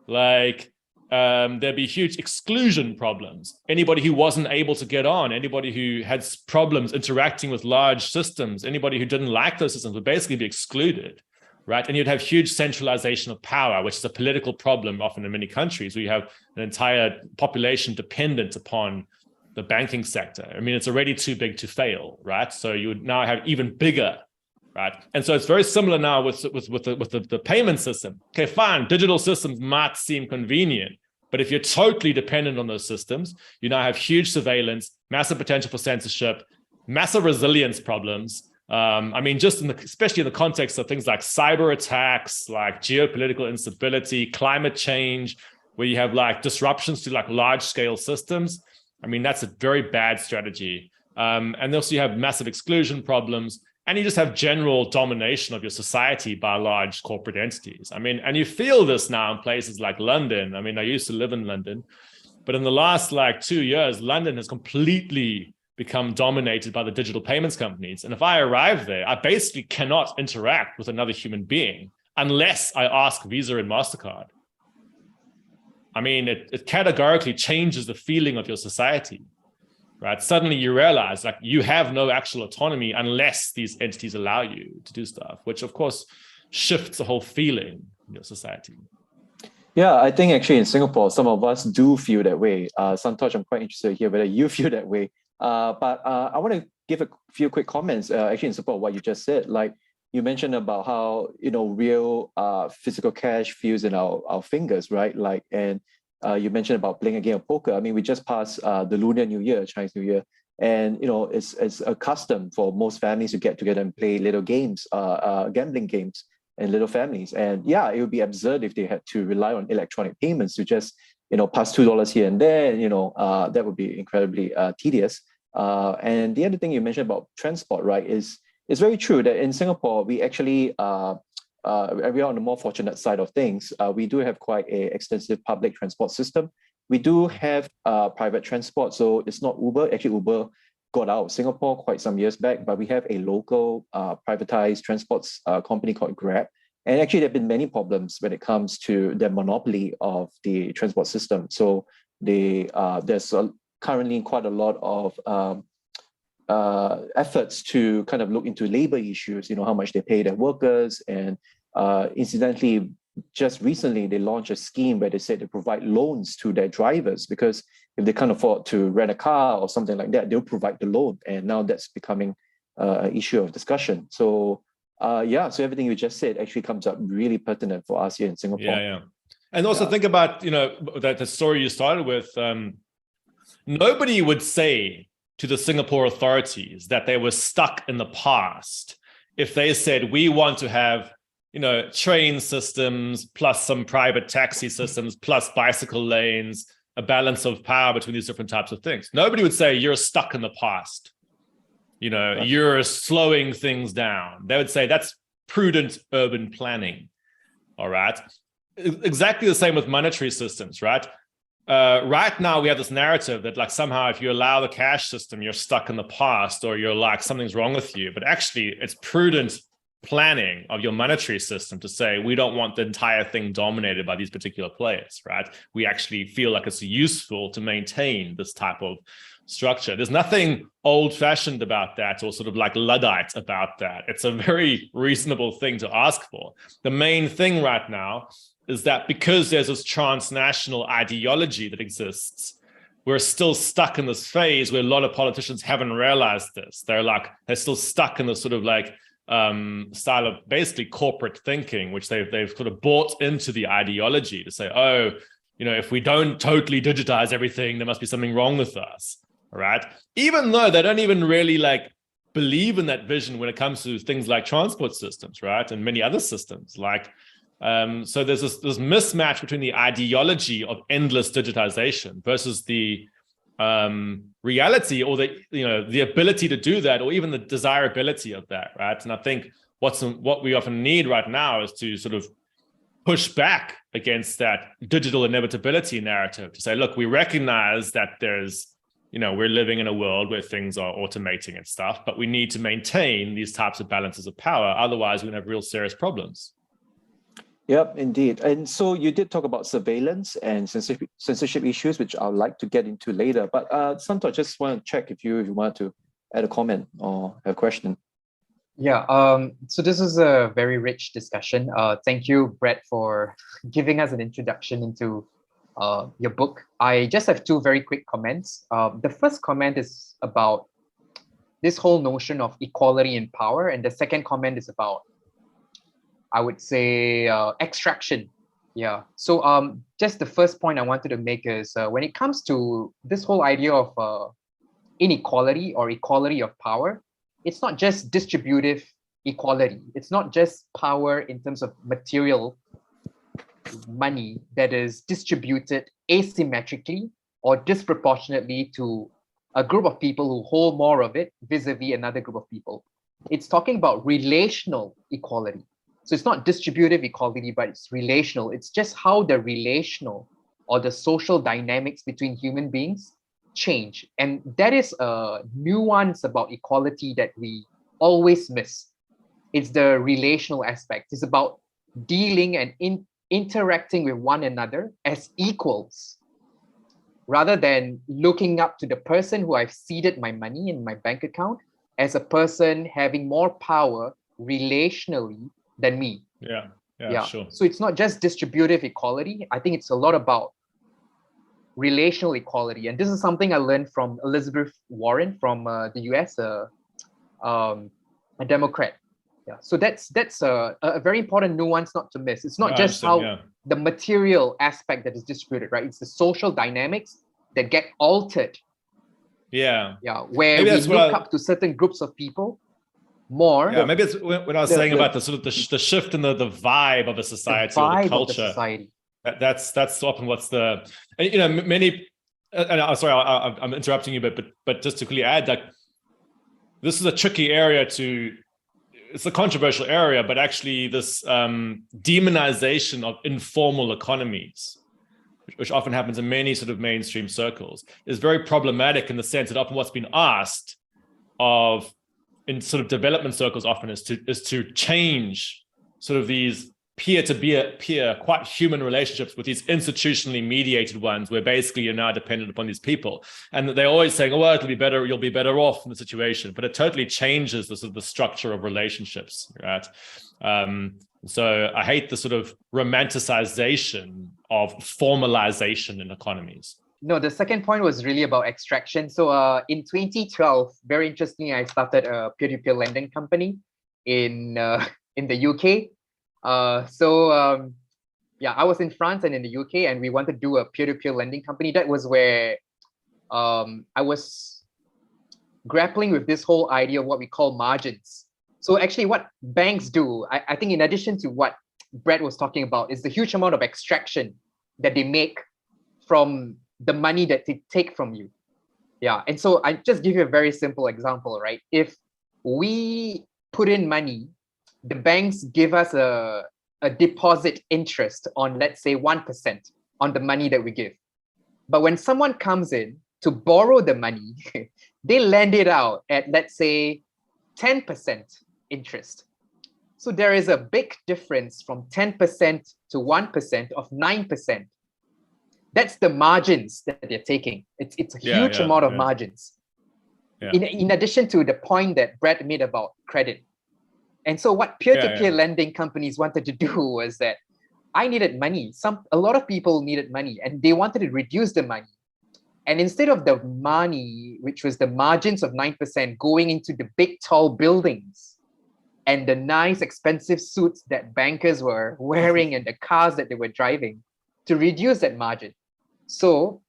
There'd be huge exclusion problems. Anybody who wasn't able to get on, anybody who had problems interacting with large systems, anybody who didn't like those systems would basically be excluded. Right. And you'd have huge centralization of power, which is a political problem often in many countries where you have an entire population dependent upon the banking sector. I mean, it's already too big to fail. Right. So you would now have even bigger. Right. And so it's very similar now with the payment system. OK, fine. Digital systems might seem convenient, but if you're totally dependent on those systems, you now have huge surveillance, massive potential for censorship, massive resilience problems. I mean, especially in the context of things like cyber attacks, like geopolitical instability, climate change, where you have disruptions to large scale systems. I mean, that's a very bad strategy. And also you have massive exclusion problems, and you just have general domination of your society by large corporate entities. I mean, and you feel this now in places like London. I mean, I used to live in London, but in the last 2 years, London has completely become dominated by the digital payments companies. And if I arrive there, I basically cannot interact with another human being unless I ask Visa and Mastercard. I mean, it categorically changes the feeling of your society, right? Suddenly you realize you have no actual autonomy unless these entities allow you to do stuff, which of course shifts the whole feeling in your society. Yeah, I think actually in Singapore, some of us do feel that way. Santosh, I'm quite interested to hear whether you feel that way. But I want to give a few quick comments actually in support of what you just said. Like you mentioned about how, real physical cash feels in our fingers, right? And you mentioned about playing a game of poker. I mean, we just passed the Lunar New Year, Chinese New Year. And, it's a custom for most families to get together and play little games, gambling games in little families. And yeah, it would be absurd if they had to rely on electronic payments to just pass $2 here and there, that would be incredibly tedious. And the other thing you mentioned about transport, right, is it's very true that in Singapore, we actually, we are on the more fortunate side of things. We do have quite an extensive public transport system. We do have private transport, so it's not Uber. Actually, Uber got out of Singapore quite some years back, but we have a local privatized transports company called Grab. And actually, there have been many problems when it comes to the monopoly of the transport system. So there's currently quite a lot of efforts to kind of look into labor issues, how much they pay their workers. And incidentally, just recently, they launched a scheme where they said they provide loans to their drivers, because if they can't afford to rent a car or something like that, they'll provide the loan. And now that's becoming issue of discussion. So yeah, so everything you just said actually comes up really pertinent for us here in Singapore. Yeah. And also think about, that the story you started with, nobody would say to the Singapore authorities that they were stuck in the past if they said, we want to have, train systems plus some private taxi systems plus bicycle lanes, a balance of power between these different types of things. Nobody would say you're stuck in the past. Right. You're slowing things down. They would say that's prudent urban planning. All right. Exactly the same with monetary systems, right? Right now, we have this narrative that like somehow if you allow the cash system, you're stuck in the past or you're like something's wrong with you. But actually, it's prudent planning of your monetary system to say we don't want the entire thing dominated by these particular players, right? We actually feel like it's useful to maintain this type of structure. There's nothing old-fashioned about that or sort of like Luddite about that. It's a very reasonable thing to ask for. The main thing right now is that because there's this transnational ideology that exists, we're still stuck in this phase where a lot of politicians haven't realized this. They're still stuck in this sort of like style of basically corporate thinking, which they've sort of bought into the ideology to say, oh, if we don't totally digitize everything, there must be something wrong with us, right? Even though they don't even really like believe in that vision when it comes to things like transport systems, right? And many other systems like, so there's this mismatch between the ideology of endless digitization versus the reality or the ability to do that, or even the desirability of that, right? And I think what we often need right now is to sort of push back against that digital inevitability narrative to say, look, we recognize that there's, we're living in a world where things are automating and stuff, but we need to maintain these types of balances of power. Otherwise, we're going to have real serious problems. Yep, indeed. And so you did talk about surveillance and censorship issues, which I'd like to get into later. But Santosh, just want to check if you want to add a comment or a question. Yeah, so this is a very rich discussion. Thank you, Brett, for giving us an introduction into your book. I just have two very quick comments. The first comment is about this whole notion of equality in power. And the second comment is about, I would say, extraction. Yeah. So just the first point I wanted to make is when it comes to this whole idea of inequality or equality of power, it's not just distributive equality. It's not just power in terms of material money that is distributed asymmetrically or disproportionately to a group of people who hold more of it vis-a-vis another group of people. It's talking about relational equality. So it's not distributive equality, but it's relational. It's just how the relational or the social dynamics between human beings change. And that is a nuance about equality that we always miss. It's the relational aspect. It's about dealing and interacting with one another as equals, rather than looking up to the person who I've seeded my money in my bank account as a person having more power relationally than me. Yeah, sure. So it's not just distributive equality. I think it's a lot about relational equality. And this is something I learned from Elizabeth Warren from the US, a Democrat. Yeah. So that's a very important nuance not to miss. It's not just how the material aspect that is distributed, right? It's the social dynamics that get altered. Yeah. Where we look up to certain groups of people more. Yeah, maybe it's when I was saying about the sort of the shift in the vibe of a society or the culture. Of the society. That's often what's the, many. And I'm sorry, I'm interrupting you, but just to quickly add that this is a tricky area it's a controversial area, but actually this demonization of informal economies, which often happens in many sort of mainstream circles, is very problematic in the sense that often what's been asked in sort of development circles often is to change sort of these peer-to-peer, quite human relationships with these institutionally mediated ones where basically you're now dependent upon these people. And they're always saying, oh, well, it'll be better, you'll be better off in the situation. But it totally changes the sort of the structure of relationships, right? So I hate the sort of romanticization of formalization in economies. No, the second point was really about extraction. So in 2012, very interestingly, I started a peer-to-peer lending company in in the UK. Yeah, I was in France and in the UK, and we wanted to do a peer-to-peer lending company. That was where I was grappling with this whole idea of what we call margins. So actually what banks do, I think in addition to what Brett was talking about, is the huge amount of extraction that they make from the money that they take from you. Yeah, and so I just give you a very simple example, right? If we put in money, the banks give us a deposit interest on, let's say, 1% on the money that we give. But when someone comes in to borrow the money, they lend it out at, let's say, 10% interest. So there is a big difference from 10% to 1% of 9%. That's the margins that they're taking. It's a huge amount of margins. Yeah. In addition to the point that Brett made about credit. And so what peer-to-peer lending companies wanted to do was that I needed money. A lot of people needed money, and they wanted to reduce the money. And instead of the money, which was the margins of 9%, going into the big tall buildings and the nice expensive suits that bankers were wearing and the cars that they were driving, to reduce that margin. So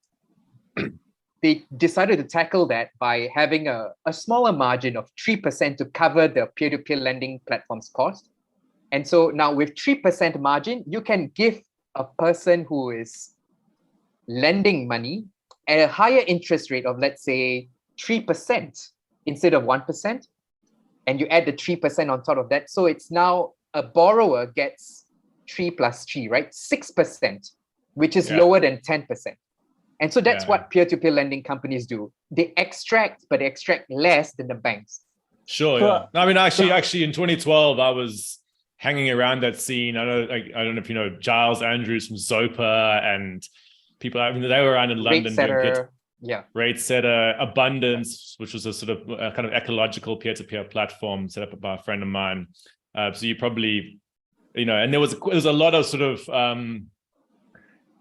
they decided to tackle that by having a smaller margin of 3% to cover the peer-to-peer lending platform's cost. And so now with 3% margin, you can give a person who is lending money at a higher interest rate of, let's say, 3% instead of 1%. And you add the 3% on top of that. So it's now a borrower gets 3 plus 3, right? 6%, which is lower than 10%. And so that's what peer-to-peer lending companies do. They extract, but they extract less than the banks. Sure. Yeah. I mean, actually, in 2012, I was hanging around that scene. I don't know if you know Giles Andrews from Zopa and people. I mean, they were around in London. Rate Setter, Abundance, which was a sort of a kind of ecological peer-to-peer platform set up by a friend of mine. So you probably, and there was a lot of sort of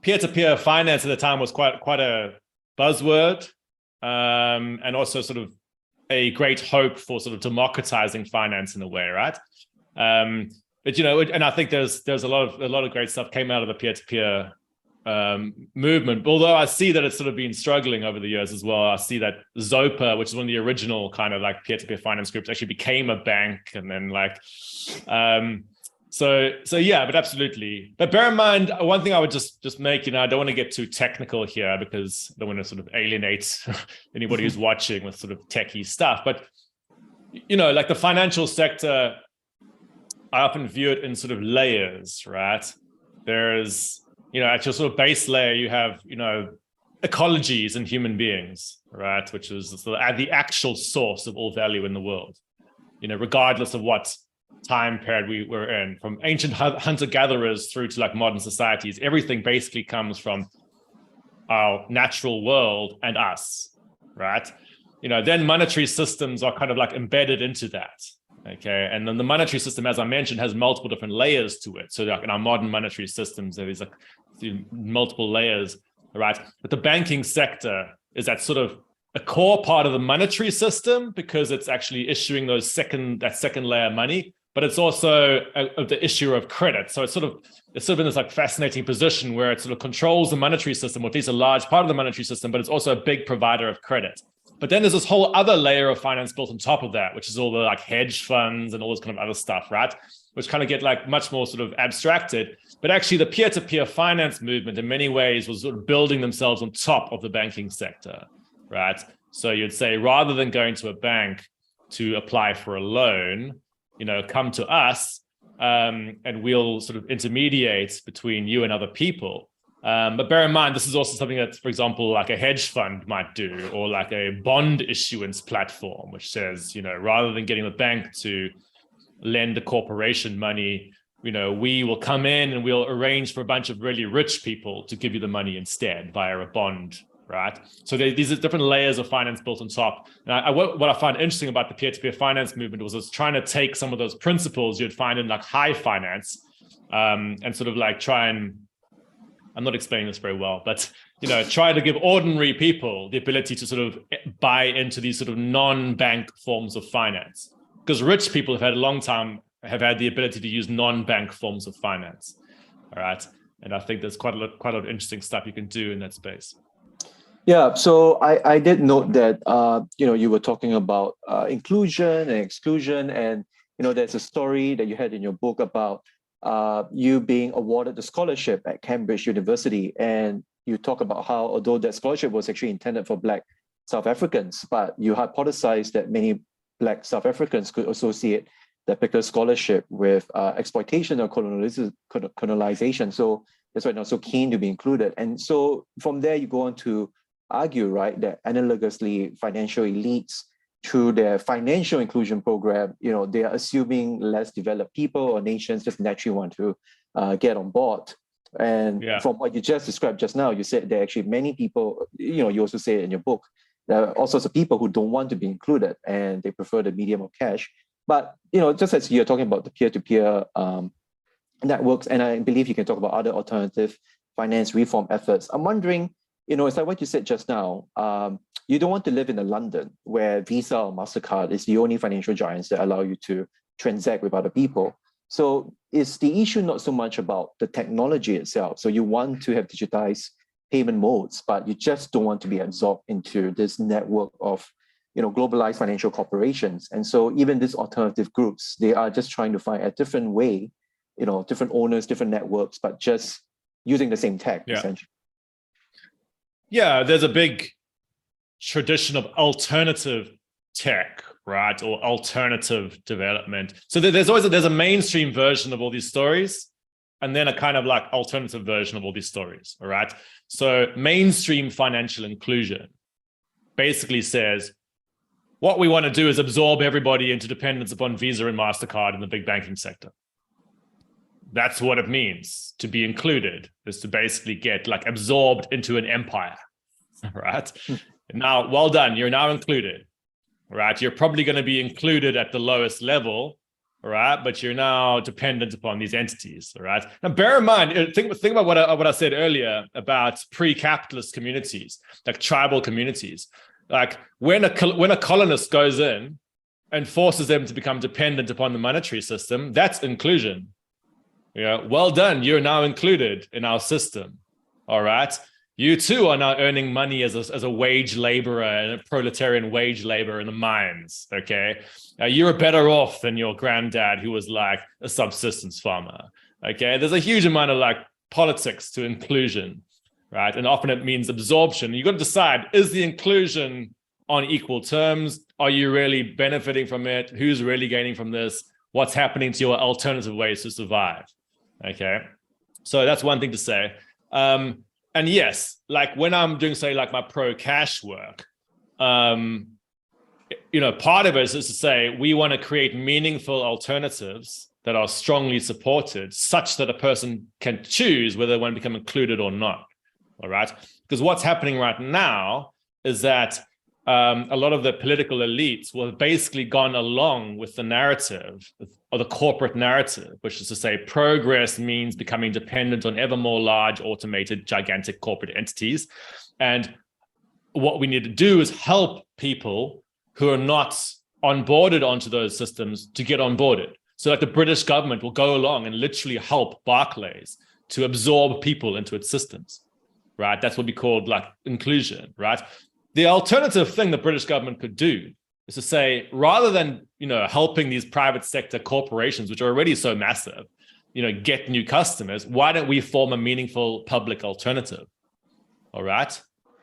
peer-to-peer finance at the time was quite a buzzword, and also sort of a great hope for sort of democratizing finance in a way, right? But and I think there's a lot of great stuff came out of the peer-to-peer movement. Although I see that it's sort of been struggling over the years as well. I see that Zopa, which is one of the original kind of like peer-to-peer finance groups, actually became a bank, and then like. So yeah, but absolutely. But bear in mind, one thing I would just make, I don't want to get too technical here because I don't want to sort of alienate anybody who's watching with sort of techie stuff. But, like the financial sector, I often view it in sort of layers, right? There's, at your sort of base layer, you have, ecologies and human beings, right? Which is sort of the actual source of all value in the world, regardless of what time period we were in, from ancient hunter-gatherers through to like modern societies. Everything basically comes from our natural world and us, right? Then monetary systems are kind of like embedded into that, okay? And then the monetary system, as I mentioned, has multiple different layers to it. So like in our modern monetary systems, there is like multiple layers, right? But the banking sector is that sort of a core part of the monetary system because it's actually issuing that second layer money. But it's also the issue of credit. So it's sort of in this like fascinating position where it sort of controls the monetary system, or at least a large part of the monetary system, but it's also a big provider of credit. But then there's this whole other layer of finance built on top of that, which is all the like hedge funds and all this kind of other stuff, right? Which kind of get like much more sort of abstracted. But actually the peer-to-peer finance movement in many ways was sort of building themselves on top of the banking sector, right? So you'd say rather than going to a bank to apply for a loan, come to us and we'll sort of intermediate between you and other people. But bear in mind, this is also something that, for example, like a hedge fund might do, or like a bond issuance platform, which says, rather than getting the bank to lend the corporation money, we will come in and we'll arrange for a bunch of really rich people to give you the money instead via a bond, right? So these are different layers of finance built on top. And what I find interesting about the peer-to-peer finance movement was it's trying to take some of those principles you'd find in like high finance and sort of like try and I'm not explaining this very well, but try to give ordinary people the ability to sort of buy into these sort of non-bank forms of finance. Because rich people have had a long time, have had the ability to use non-bank forms of finance. All right. And I think there's quite a lot of interesting stuff you can do in that space. Yeah, so I did note that you were talking about inclusion and exclusion, and there's a story that you had in your book about you being awarded the scholarship at Cambridge University, and you talk about how although that scholarship was actually intended for Black South Africans, but you hypothesized that many Black South Africans could associate that particular scholarship with exploitation or colonialization. So that's why they're not so keen to be included. And so from there, you go on to argue, right, that analogously, financial elites, through their financial inclusion program, they are assuming less developed people or nations just naturally want to get on board. And from what you just described just now, you said there are actually many people, you also say it in your book, there are all sorts of people who don't want to be included and they prefer the medium of cash. But, just as you're talking about the peer-to-peer networks, and I believe you can talk about other alternative finance reform efforts, I'm wondering, it's like what you said just now, you don't want to live in a London where Visa or Mastercard is the only financial giants that allow you to transact with other people. So is the issue not so much about the technology itself? So you want to have digitized payment modes, but you just don't want to be absorbed into this network of globalized financial corporations. And so even these alternative groups, they are just trying to find a different way, different owners, different networks, but just using the same tech, essentially. Yeah, there's a big tradition of alternative tech, right? Or alternative development. So there's a mainstream version of all these stories, and then a kind of like alternative version of all these stories, all right? So mainstream financial inclusion basically says, what we want to do is absorb everybody into dependence upon Visa and Mastercard in the big banking sector. That's what it means to be included, is to basically get like absorbed into an empire, right? Now, well done, you're now included, right? You're probably going to be included at the lowest level, right? But you're now dependent upon these entities, all right? Now, bear in mind, think about what I said earlier about pre-capitalist communities, like tribal communities. Like when a colonist goes in and forces them to become dependent upon the monetary system, that's inclusion. Well done, you're now included in our system, all right? You too are now earning money as a wage laborer and a proletarian wage laborer in the mines, okay? You're better off than your granddad who was like a subsistence farmer, okay? There's a huge amount of like politics to inclusion, right? And often it means absorption. You've got to decide, is the inclusion on equal terms? Are you really benefiting from it? Who's really gaining from this? What's happening to your alternative ways to survive? Okay, so that's one thing to say. And yes, like when I'm doing, say, like my pro-cash work, part of it is to say we want to create meaningful alternatives that are strongly supported, such that a person can choose whether they want to become included or not. All right, because what's happening right now is that a lot of the political elites will have basically gone along with the narrative, or the corporate narrative, which is to say progress means becoming dependent on ever more large, automated, gigantic corporate entities. And what we need to do is help people who are not onboarded onto those systems to get onboarded. So like the British government will go along and literally help Barclays to absorb people into its systems, right? That's what we call like inclusion, right? The alternative thing the British government could do is to say, rather than, helping these private sector corporations, which are already so massive, get new customers, why don't we form a meaningful public alternative? All right.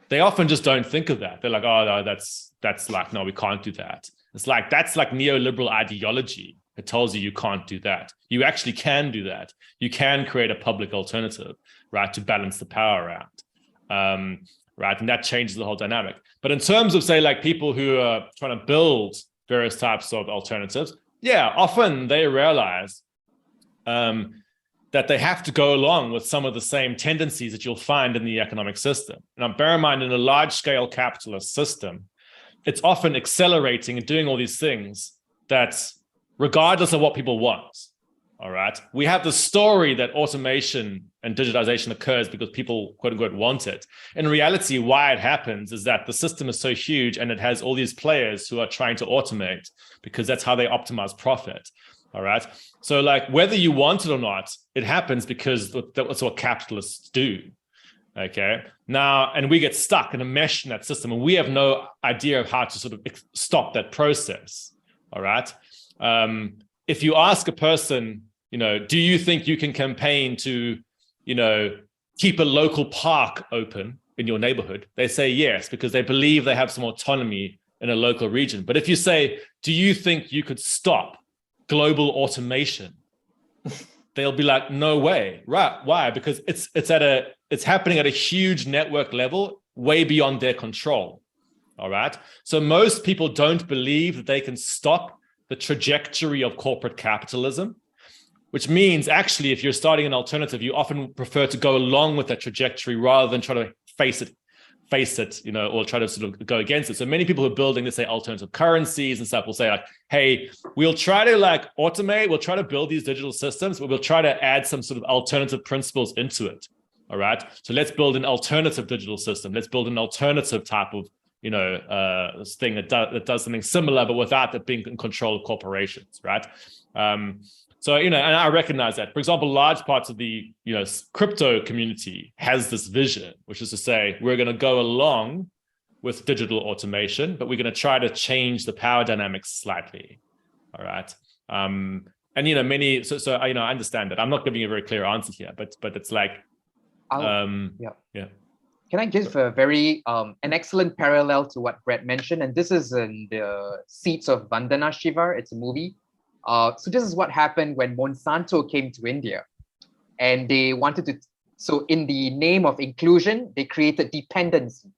They often just don't think of that. They're like, oh, no, that's like, no, we can't do that. It's like, that's like neoliberal ideology. It tells you can't do that. You actually can do that. You can create a public alternative, right, to balance the power around. Right, and that changes the whole dynamic. But in terms of, say, like people who are trying to build various types of alternatives, often they realize that they have to go along with some of the same tendencies that you'll find in the economic system. Now, bear in mind, in a large-scale capitalist system, it's often accelerating and doing all these things that, regardless of what people want, All right. We have the story that automation and digitization occurs because people, quote unquote, want it. In reality, why it happens is that the system is so huge and it has all these players who are trying to automate because that's how they optimize profit. All right. So like whether you want it or not, it happens because that's what capitalists do. Okay. Now, and we get stuck in a mesh in that system and we have no idea of how to sort of stop that process. All right. If you ask a person, do you think you can campaign to, keep a local park open in your neighborhood? They say yes, because they believe they have some autonomy in a local region. But if you say, do you think you could stop global automation? They'll be like, no way. Right? Why? Because it's happening at a huge network level, way beyond their control. All right. So most people don't believe that they can stop the trajectory of corporate capitalism, which means actually, if you're starting an alternative, you often prefer to go along with that trajectory rather than try to face it, or try to sort of go against it. So many people who are building, let's say, alternative currencies and stuff will say like, hey, we'll try to automate, we'll try to build these digital systems, but we'll try to add some sort of alternative principles into it. All right. So let's build an alternative digital system. Let's build an alternative type of thing that does something similar, but without it being in control of corporations, right? So, and I recognize that. For example, large parts of the, crypto community has this vision, which is to say, we're going to go along with digital automation, but we're going to try to change the power dynamics slightly. All right. And, so I understand that. I'm not giving you a very clear answer here, but it's like, yeah. Can I give a very an excellent parallel to what Brett mentioned? And this is in the Seeds of Vandana Shiva. It's a movie. So this is what happened when Monsanto came to India, and they wanted to. So in the name of inclusion, they created dependency.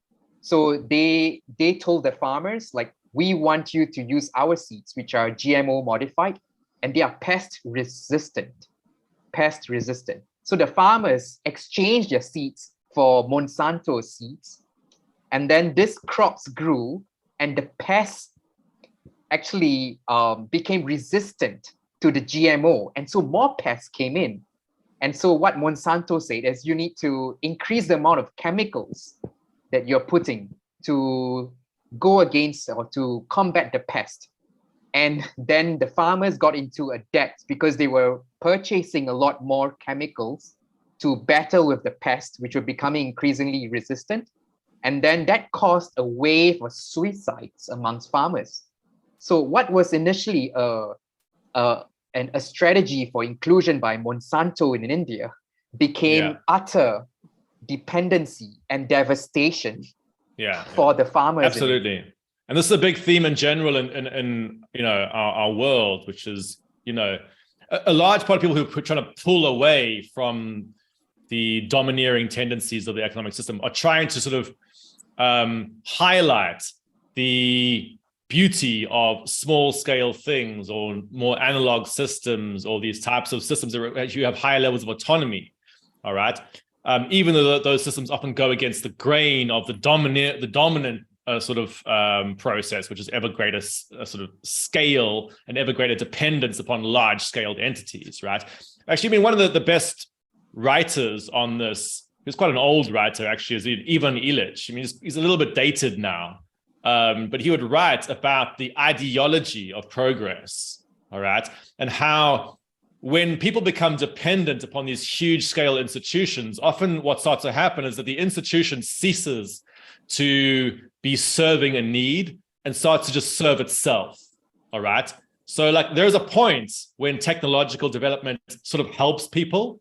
So they told the farmers like, we want you to use our seeds, which are GMO modified, and they are pest resistant. So the farmers exchanged their seeds for Monsanto seeds, and then these crops grew, and the pests actually became resistant to the GMO, and so more pests came in. And so what Monsanto said is you need to increase the amount of chemicals that you're putting to go against or to combat the pest. And then the farmers got into a debt because they were purchasing a lot more chemicals to battle with the pest, which were becoming increasingly resistant. And then that caused a wave of suicides amongst farmers. So what was initially a strategy for inclusion by Monsanto in India became utter dependency and devastation for the farmers. Absolutely. And this is a big theme in general in our world, which is, a large part of people who are trying to pull away from the domineering tendencies of the economic system are trying to sort of highlight the beauty of small scale things or more analog systems or these types of systems that actually have higher levels of autonomy. All right. Even though those systems often go against the grain of the dominant process, which is ever greater sort of scale and ever greater dependence upon large scaled entities, right? Actually, one of the best writers on this, he's quite an old writer actually, is Ivan Illich. He's a little bit dated now, but he would write about the ideology of progress, all right? And how when people become dependent upon these huge scale institutions, often what starts to happen is that the institution ceases to be serving a need and starts to just serve itself, all right? So there's a point when technological development sort of helps people,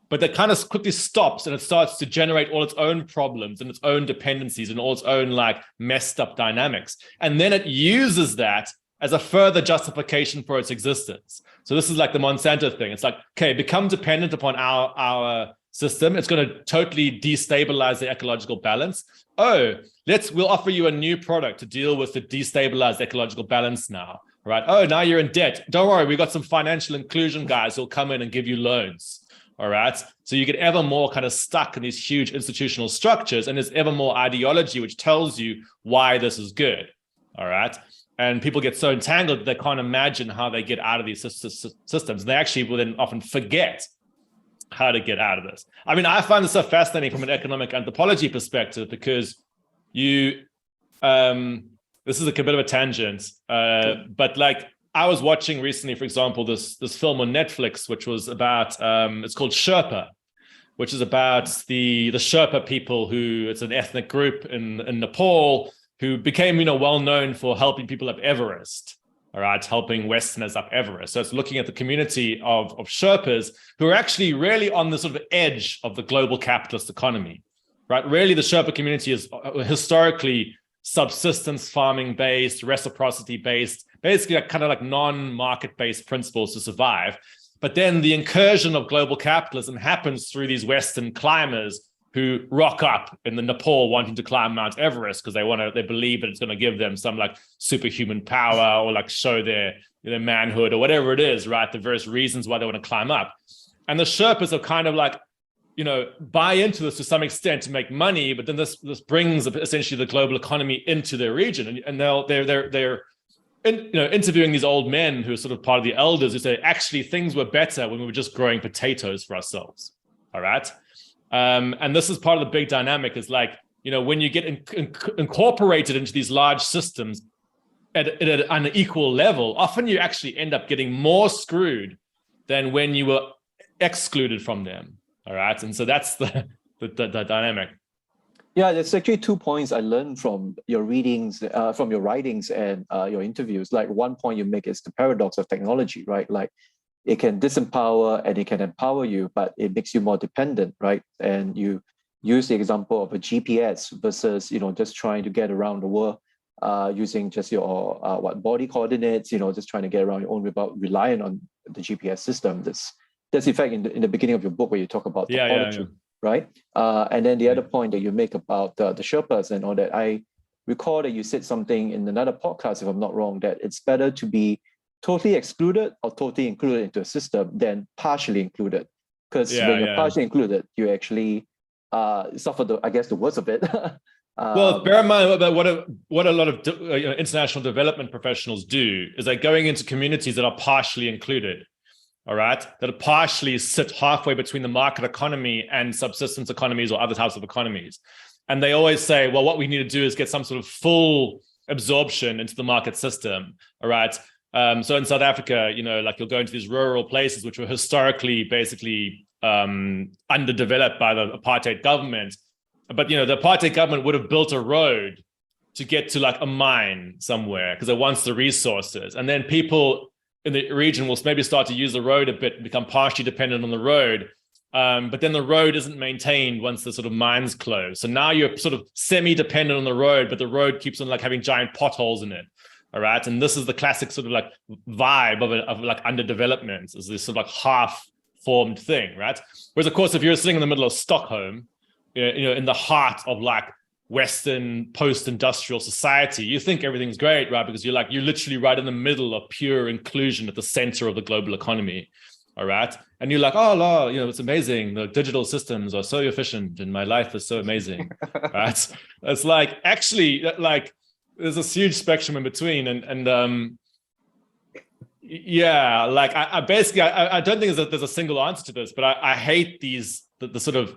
but that kind of quickly stops and it starts to generate all its own problems and its own dependencies and all its own messed up dynamics. And then it uses that as a further justification for its existence. So this is like the Monsanto thing. It's like, okay, become dependent upon our system. It's going to totally destabilize the ecological balance. Oh, we'll offer you a new product to deal with the destabilized ecological balance now. Right? Oh, now you're in debt. Don't worry, we've got some financial inclusion guys who'll come in and give you loans. All right. So you get ever more kind of stuck in these huge institutional structures, and there's ever more ideology which tells you why this is good. all right? And people get so entangled that they can't imagine how they get out of these systems. They actually will then often forget how to get out of this. I mean, I find this so fascinating from an economic anthropology perspective because this is a bit of a tangent, but like I was watching recently, for example, this film on Netflix, which was about, it's called Sherpa, which is about the Sherpa people who, it's an ethnic group in Nepal who became, well known for helping people up Everest, all right, helping Westerners up Everest. So it's looking at the community of Sherpas who are actually really on the sort of edge of the global capitalist economy, right? Really, the Sherpa community is historically subsistence farming based, reciprocity based, basically kind of like non-market based principles to survive. But then the incursion of global capitalism happens through these Western climbers who rock up in the Nepal wanting to climb Mount Everest because they believe that it's going to give them some like superhuman power or like show their manhood or whatever it is, right? The various reasons why they want to climb up. And the Sherpas are kind of like, buy into this to some extent to make money, but then this brings essentially the global economy into their region, and they're interviewing these old men who are sort of part of the elders who say actually things were better when we were just growing potatoes for ourselves. All right. And this is part of the big dynamic is like, when you get incorporated into these large systems at an unequal level, often you actually end up getting more screwed than when you were excluded from them. All right. And so that's the dynamic. Yeah, there's actually 2 points I learned from your readings, from your writings and your interviews. Like one point you make is the paradox of technology, right? Like it can disempower and it can empower you, but it makes you more dependent, right? And you use the example of a GPS versus, just trying to get around the world using just your body coordinates, just trying to get around your own without relying on the GPS system. That's in fact in the beginning of your book where you talk about topology, right? And then the other point that you make about the Sherpas and all that, I recall that you said something in another podcast, if I'm not wrong, that it's better to be totally excluded or totally included into a system than partially included. Because when you're partially included, you actually suffer the worst of it. Well, bear in mind that what a lot of international development professionals do is they're going into communities that are partially included. All right, that partially sit halfway between the market economy and subsistence economies or other types of economies. And they always say, well, what we need to do is get some sort of full absorption into the market system. All right. So in South Africa, like you'll go into these rural places, which were historically basically underdeveloped by the apartheid government. But, the apartheid government would have built a road to get to like a mine somewhere because it wants the resources. And then people in the region will maybe start to use the road a bit and become partially dependent on the road. But then the road isn't maintained once the sort of mines close. So now you're sort of semi-dependent on the road, but the road keeps on like having giant potholes in it. All right. And this is the classic sort of like vibe of like underdevelopment, is this sort of like half-formed thing, right? Whereas, of course, if you're sitting in the middle of Stockholm, in the heart of like Western post-industrial society, you think everything's great, right? Because you're literally right in the middle of pure inclusion at the center of the global economy. All right. And you're like, oh, it's amazing. The digital systems are so efficient and my life is so amazing. Right. It's like, actually, like there's this huge spectrum in between. And yeah, like I basically, I don't think there's a single answer to this, but I hate the sort of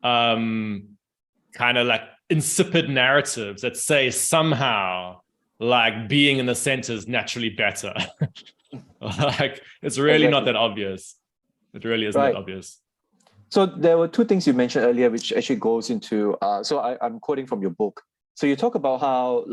kind of like insipid narratives that say somehow like being in the center is naturally better. Like it's really not that obvious. It really isn't that obvious. So there were two things you mentioned earlier, which actually goes into, I'm quoting from your book. So you talk about how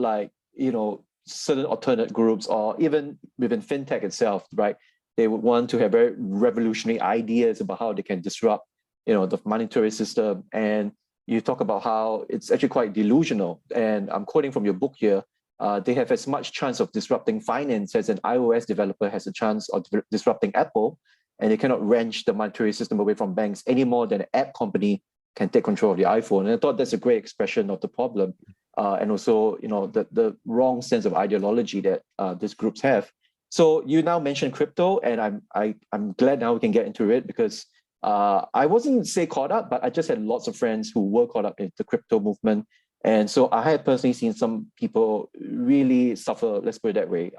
certain alternate groups or even within fintech itself, right? They would want to have very revolutionary ideas about how they can disrupt, the monetary system. And you talk about how it's actually quite delusional. And I'm quoting from your book here. They have as much chance of disrupting finance as an iOS developer has a chance of disrupting Apple, and they cannot wrench the monetary system away from banks any more than an app company can take control of the iPhone. And I thought that's a great expression of the problem, and also the wrong sense of ideology that these groups have. So you now mentioned crypto, and I'm glad now we can get into it because I wasn't caught up, but I just had lots of friends who were caught up in the crypto movement. And so I have personally seen some people really suffer, let's put it that way,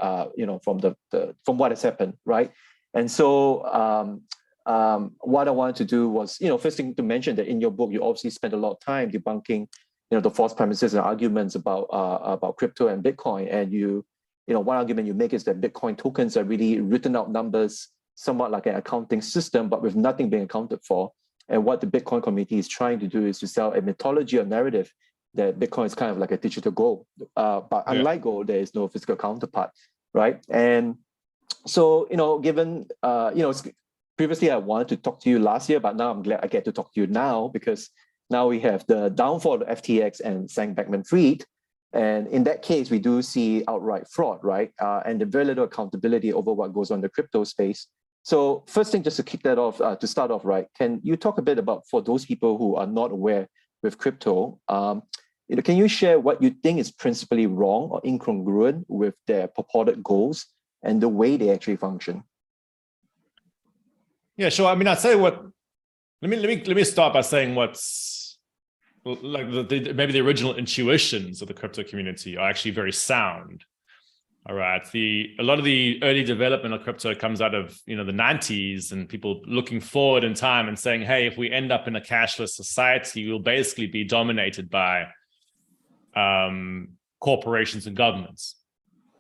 from what has happened, right? And so what I wanted to do was, first thing to mention that in your book, you obviously spent a lot of time debunking, the false premises and arguments about crypto and Bitcoin. And one argument you make is that Bitcoin tokens are really written out numbers, somewhat like an accounting system, but with nothing being accounted for. And what the Bitcoin community is trying to do is to sell a mythology or narrative that Bitcoin is kind of like a digital gold. But unlike gold, there is no physical counterpart, right? And so, given, previously I wanted to talk to you last year, but now I'm glad I get to talk to you now, because now we have the downfall of FTX and Sam Bankman-Fried. And in that case, we do see outright fraud, right? And the very little accountability over what goes on in the crypto space. So first thing, just to kick that off, to start off, right, can you talk a bit about, for those people who are not aware with crypto, can you share what you think is principally wrong or incongruent with their purported goals and the way they actually function? Yeah, sure. I mean, I'd say let me start by saying what's like maybe the original intuitions of the crypto community are actually very sound. All right. A lot of the early development of crypto comes out of, the 90s, and people looking forward in time and saying, hey, if we end up in a cashless society, we'll basically be dominated by corporations and governments,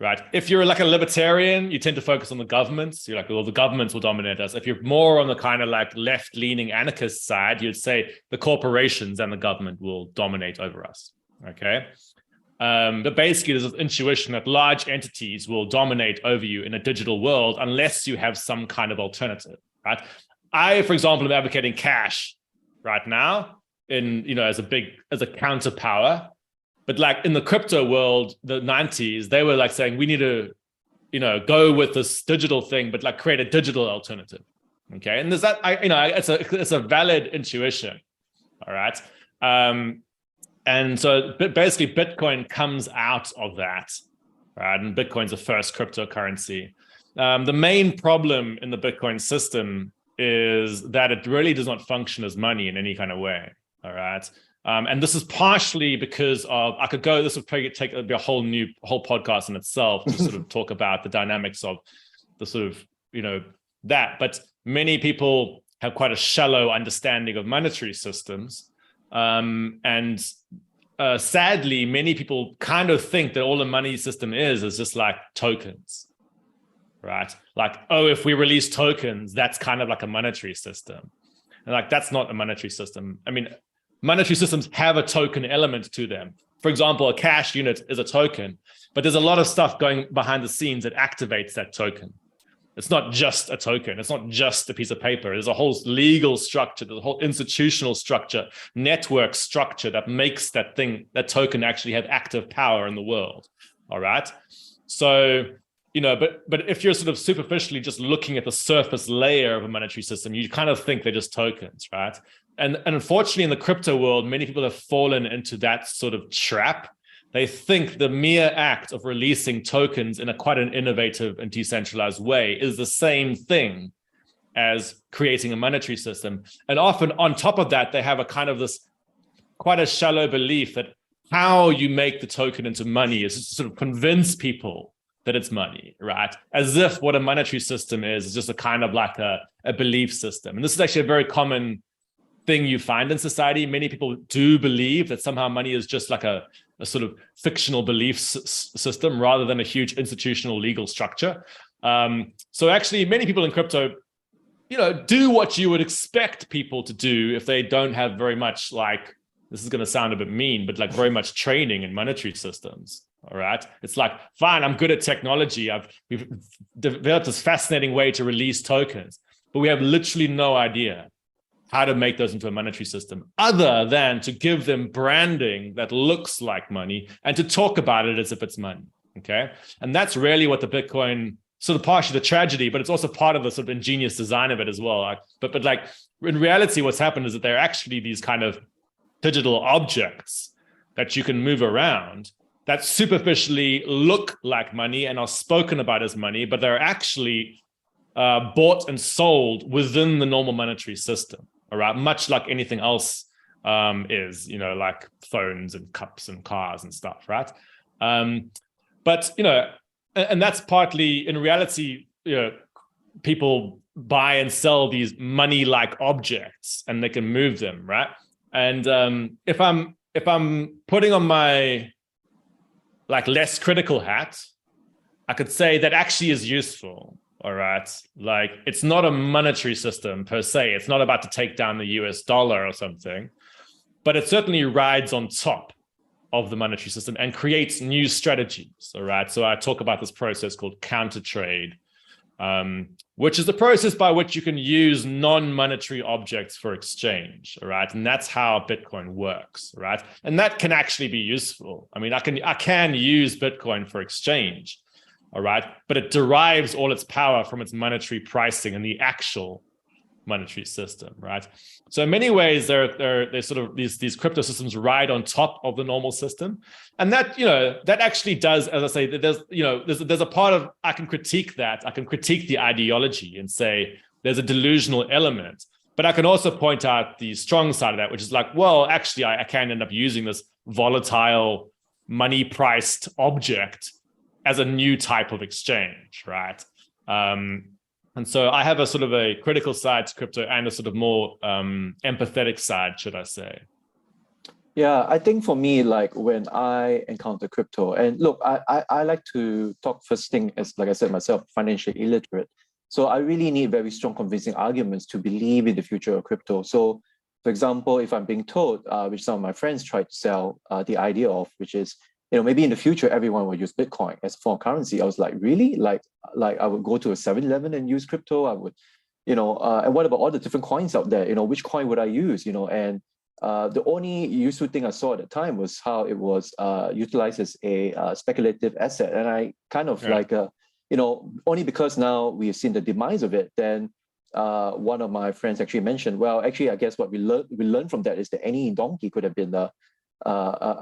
right? If you're like a libertarian, you tend to focus on the governments. You're like, well, the governments will dominate us. If you're more on the kind of like left-leaning anarchist side, you'd say the corporations and the government will dominate over us, okay? But basically, there's this intuition that large entities will dominate over you in a digital world unless you have some kind of alternative, right? I, for example, am advocating cash right now as a counterpower. But like in the crypto world, the 90s, they were like saying we need to, go with this digital thing, but like create a digital alternative. Okay, and there's that. It's a valid intuition. All right. And so basically Bitcoin comes out of that, right? And Bitcoin's the first cryptocurrency. The main problem in the Bitcoin system is that it really does not function as money in any kind of way, all right? And this is partially because of, this would probably take a whole podcast in itself to sort of talk about the dynamics of the sort of, that. But many people have quite a shallow understanding of monetary systems. And sadly, many people kind of think that all the money system is just like tokens, right? Like, oh, if we release tokens, that's kind of like a monetary system. And like, that's not a monetary system. I mean, monetary systems have a token element to them. For example, a cash unit is a token, but there's a lot of stuff going behind the scenes that activates that token. It's not just a token. It's not just a piece of paper. There's a whole legal structure, there's a whole institutional structure, network structure that makes that token actually have active power in the world. All right. So, but if you're sort of superficially just looking at the surface layer of a monetary system, you kind of think they're just tokens, right? And unfortunately, in the crypto world, many people have fallen into that sort of trap. They think the mere act of releasing tokens in quite an innovative and decentralized way is the same thing as creating a monetary system. And often on top of that, they have a kind of this quite a shallow belief that how you make the token into money is to sort of convince people that it's money, right? As if what a monetary system is just a kind of like a belief system. And this is actually a very common thing you find in society. Many people do believe that somehow money is just like a sort of fictional belief system rather than a huge institutional legal structure. So actually many people in crypto, do what you would expect people to do if they don't have very much, like, this is going to sound a bit mean, but like very much training in monetary systems. All right. It's like, fine, I'm good at technology. We've developed this fascinating way to release tokens, but we have literally no idea how to make those into a monetary system other than to give them branding that looks like money and to talk about it as if it's money. Okay. And that's really what the Bitcoin, sort of partially the tragedy, but it's also part of the sort of ingenious design of it as well. But like in reality, what's happened is that they're actually these kind of digital objects that you can move around that superficially look like money and are spoken about as money, but they're actually bought and sold within the normal monetary system. All right, much like anything else is, like phones and cups and cars and stuff, right? But, and that's partly, in reality, people buy and sell these money-like objects and they can move them, right? And if I'm putting on my less critical hat, I could say that actually is useful. All right. Like, it's not a monetary system per se. It's not about to take down the US dollar or something, but it certainly rides on top of the monetary system and creates new strategies. All right. So I talk about this process called counter trade, which is the process by which you can use non-monetary objects for exchange. All right. And that's how Bitcoin works. Right. And that can actually be useful. I mean, I can use Bitcoin for exchange. All right. But it derives all its power from its monetary pricing and the actual monetary system, right? So in many ways, they're sort of these crypto systems ride on top of the normal system. And that, that actually does, as I say, there's a part of, I can critique that. I can critique the ideology and say there's a delusional element. But I can also point out the strong side of that, which is like, well, actually, I can end up using this volatile money-priced object as a new type of exchange, right? And so I have a sort of a critical side to crypto and a sort of more empathetic side, should I say. Yeah, I think for me, like when I encounter crypto, and look, I like to talk first thing as, like I said myself, financially illiterate. So I really need very strong convincing arguments to believe in the future of crypto. So for example, if I'm being told, which some of my friends tried to sell the idea of, which is, maybe in the future, everyone will use Bitcoin as a form of currency. I was like, really? Like I would go to a 7-Eleven and use crypto. I would, and what about all the different coins out there? Which coin would I use? And the only useful thing I saw at the time was how it was utilized as a speculative asset. And I kind of only because now we've seen the demise of it, then one of my friends actually mentioned, well, actually, I guess what we learned from that is that any donkey could have been a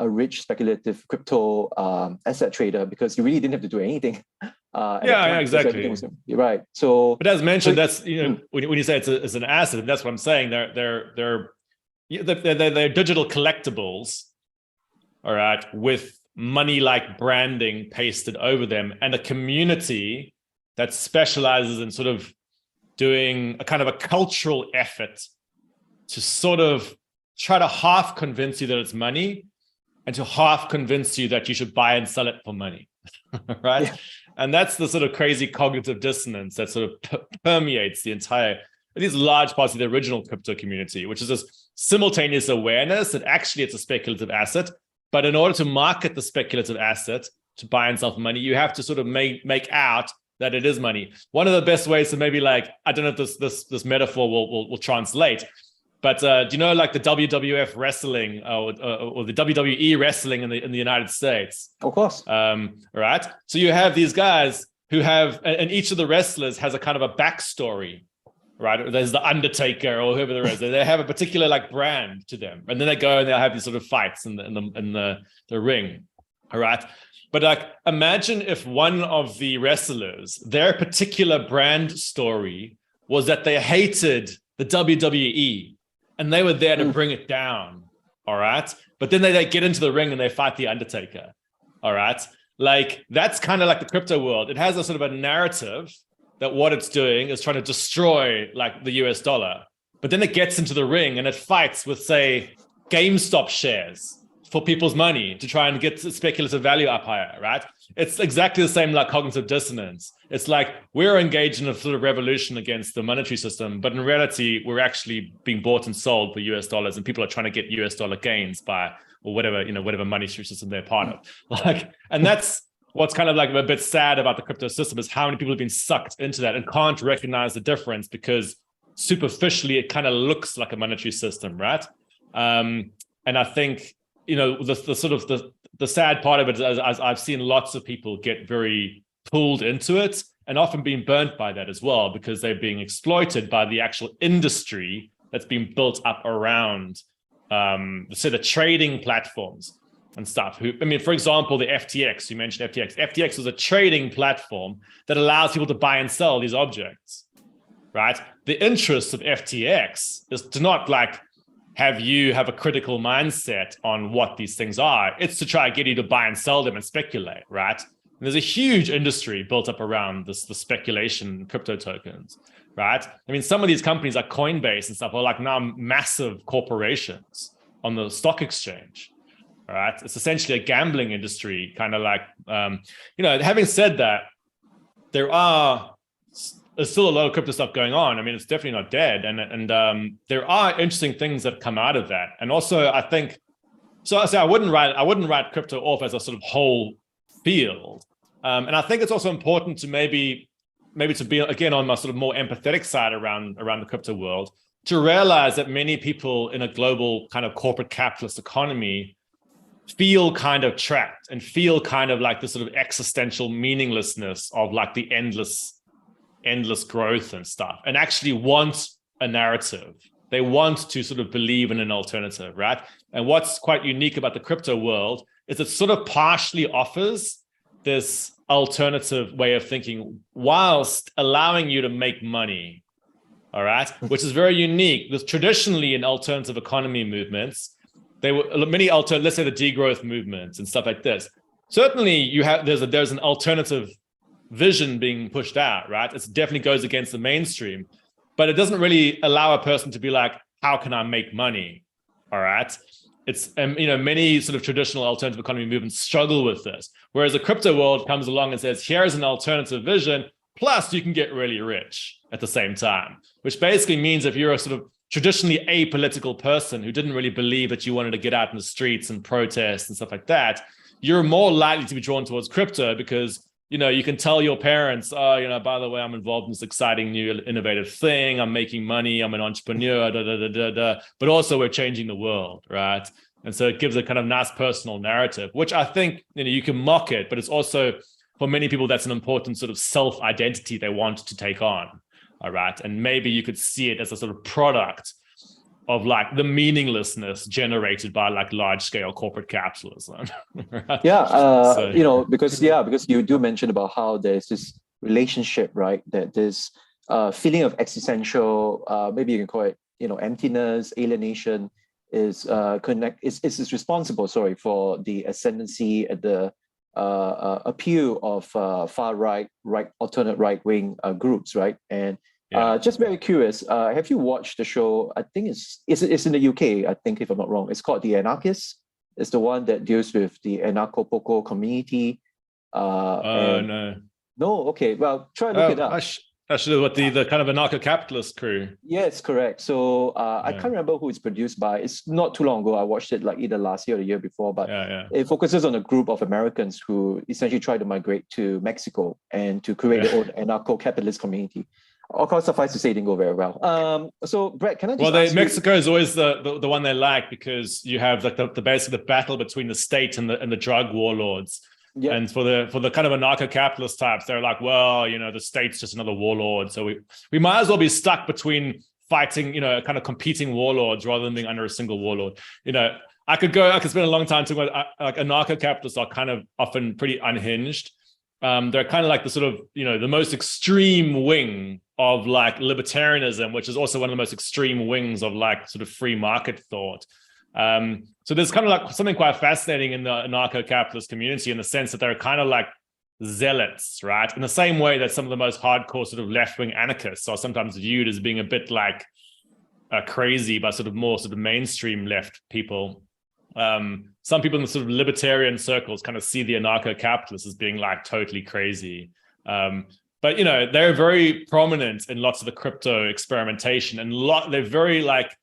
rich speculative crypto asset trader, because you really didn't have to do anything. Yeah, exactly. You're right. So, but as mentioned, that's when you say it's an asset, that's what I'm saying. They're digital collectibles, all right, with money-like branding pasted over them, and a community that specializes in sort of doing a kind of a cultural effort to sort of try to half convince you that it's money and to half convince you that you should buy and sell it for money, right? Yeah. And that's the sort of crazy cognitive dissonance that sort of permeates the entire, at least large parts of the original crypto community, which is this simultaneous awareness that actually it's a speculative asset. But in order to market the speculative asset to buy and sell for money, you have to sort of make out that it is money. One of the best ways to maybe I don't know if this metaphor will translate, but do you know like the WWF wrestling or the WWE wrestling in the United States? Of course. Right. So you have these guys who have, and each of the wrestlers has a kind of a backstory, right? There's the Undertaker or whoever there is. They have a particular brand to them, and then they go and they'll have these sort of fights in the ring. All right. But imagine if one of the wrestlers, their particular brand story was that they hated the WWE. And they were there to bring it down, all right? But then they get into the ring and they fight the Undertaker, all right? That's kind of like the crypto world. It has a sort of a narrative that what it's doing is trying to destroy the US dollar. But then it gets into the ring and it fights with, say, GameStop shares for people's money to try and get speculative value up higher, right? It's exactly the same like cognitive dissonance. It's like we're engaged in a sort of revolution against the monetary system, but in reality, we're actually being bought and sold for US dollars, and people are trying to get US dollar gains by, or whatever monetary system they're part of. And that's what's kind of a bit sad about the crypto system, is how many people have been sucked into that and can't recognize the difference, because superficially it kind of looks like a monetary system, right? And I think, the sad part of it is I've seen lots of people get very pulled into it and often being burnt by that as well, because they're being exploited by the actual industry that's been built up around, the trading platforms and stuff. For example, the FTX, you mentioned FTX. FTX is a trading platform that allows people to buy and sell these objects, right? The interest of FTX is to not have you have a critical mindset on what these things are. It's to try and get you to buy and sell them and speculate, right? And there's a huge industry built up around the speculation crypto tokens, right? I mean, some of these companies like Coinbase and stuff are like now massive corporations on the stock exchange, right? It's essentially a gambling industry, kind of like, having said that, there's still a lot of crypto stuff going on. I mean, it's definitely not dead. And there are interesting things that come out of that. And also, I think, so I wouldn't write crypto off as a sort of whole field. And I think it's also important to maybe to be, again, on my sort of more empathetic side around the crypto world, to realize that many people in a global kind of corporate capitalist economy feel kind of trapped and feel kind of like the sort of existential meaninglessness of like the endless growth and stuff, and actually want a narrative. They want to sort of believe in an alternative, right? And what's quite unique about the crypto world is it sort of partially offers this alternative way of thinking whilst allowing you to make money, all right? Which is very unique. Because traditionally in alternative economy movements, there were many let's say the degrowth movements and stuff like this. Certainly there's an alternative vision being pushed out, right? It definitely goes against the mainstream, but it doesn't really allow a person to be like, how can I make money? All right. It's, many sort of traditional alternative economy movements struggle with this. Whereas the crypto world comes along and says, here's an alternative vision, plus you can get really rich at the same time, which basically means if you're a sort of traditionally apolitical person who didn't really believe that you wanted to get out in the streets and protest and stuff like that, you're more likely to be drawn towards crypto because you can tell your parents, by the way, I'm involved in this exciting new innovative thing. I'm making money. I'm an entrepreneur, but also we're changing the world, right? And so it gives a kind of nice personal narrative, which I think, you can mock it, but it's also, for many people, that's an important sort of self-identity they want to take on, all right? And maybe you could see it as a sort of product of like the meaninglessness generated by like large scale corporate capitalism. Right? Yeah, because you do mention about how there's this relationship, right? That this feeling of existential, maybe you can call it, emptiness, alienation is responsible, for the ascendancy and the appeal of far right, alternate right wing groups, right? And just very curious, have you watched the show? I think it's in the UK, I think, if I'm not wrong. It's called The Anarchists. It's the one that deals with the anarcho-poco community. No. No? Okay, well, try and look it up. Actually, what the kind of anarcho-capitalist crew. Yes, correct. So I can't remember who it's produced by. It's not too long ago. I watched it like either last year or the year before, but it focuses on a group of Americans who essentially try to migrate to Mexico and to create their own anarcho-capitalist community. Of course, suffice to say, it didn't go very well. So, Brett, can I just ask Mexico is always the one they like because you have like the basically the battle between the state and the drug warlords. Yep. And for the kind of anarcho-capitalist types, they're like, well, the state's just another warlord, so we might as well be stuck between fighting, kind of competing warlords rather than being under a single warlord. I could spend a long time talking about like anarcho-capitalists are kind of often pretty unhinged. They're kind of like the sort of, the most extreme wing of like libertarianism, which is also one of the most extreme wings of like sort of free market thought. So there's kind of like something quite fascinating in the anarcho-capitalist community in the sense that they're kind of like zealots, right? In the same way that some of the most hardcore sort of left-wing anarchists are sometimes viewed as being a bit like crazy by sort of more sort of mainstream left people. Some people in the sort of libertarian circles kind of see the anarcho-capitalists as being like totally crazy. But they're very prominent in lots of the crypto experimentation, and they're very like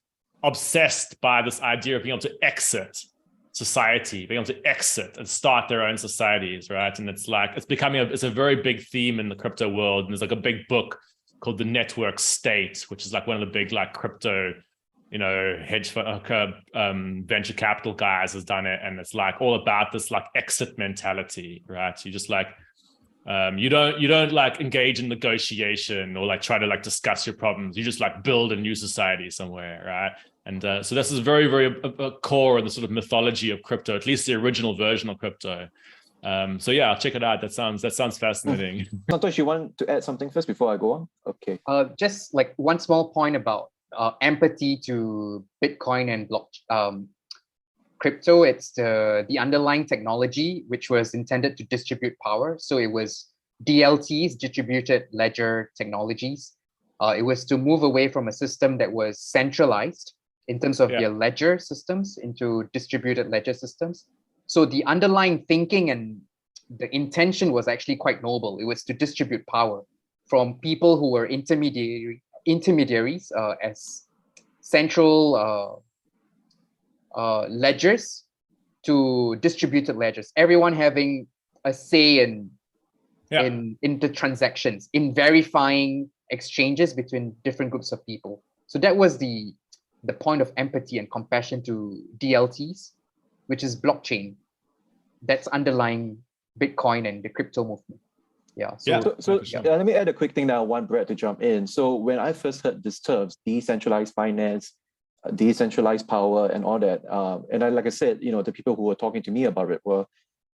obsessed by this idea of being able to exit society, being able to exit and start their own societies, right? And it's like it's a very big theme in the crypto world. And there's like a big book called The Network State, which is like one of the big like crypto hedge fund, venture capital guys has done it, and it's like all about this like exit mentality, right? You just like you don't like engage in negotiation or like try to like discuss your problems. You just like build a new society somewhere, right? And so this is very, very core of the sort of mythology of crypto, at least the original version of crypto. So yeah, I'll check it out. That sounds fascinating. Santosh, you want to add something first before I go on? Okay. Just like one small point about empathy to Bitcoin and crypto. It's the underlying technology which was intended to distribute power. So it was DLTs, distributed ledger technologies. It was to move away from a system that was centralized in terms of their ledger systems into distributed ledger systems. So the underlying thinking and the intention was actually quite noble. It was to distribute power from people who were intermediaries as central ledgers to distributed ledgers. Everyone having a say in the transactions, in verifying exchanges between different groups of people. So that was the point of empathy and compassion to DLTs, which is blockchain. That's underlying Bitcoin and the crypto movement. Let me add a quick thing that I want Brett to jump in. So when I first heard these terms, decentralized finance, decentralized power, and all that, like I said, the people who were talking to me about it were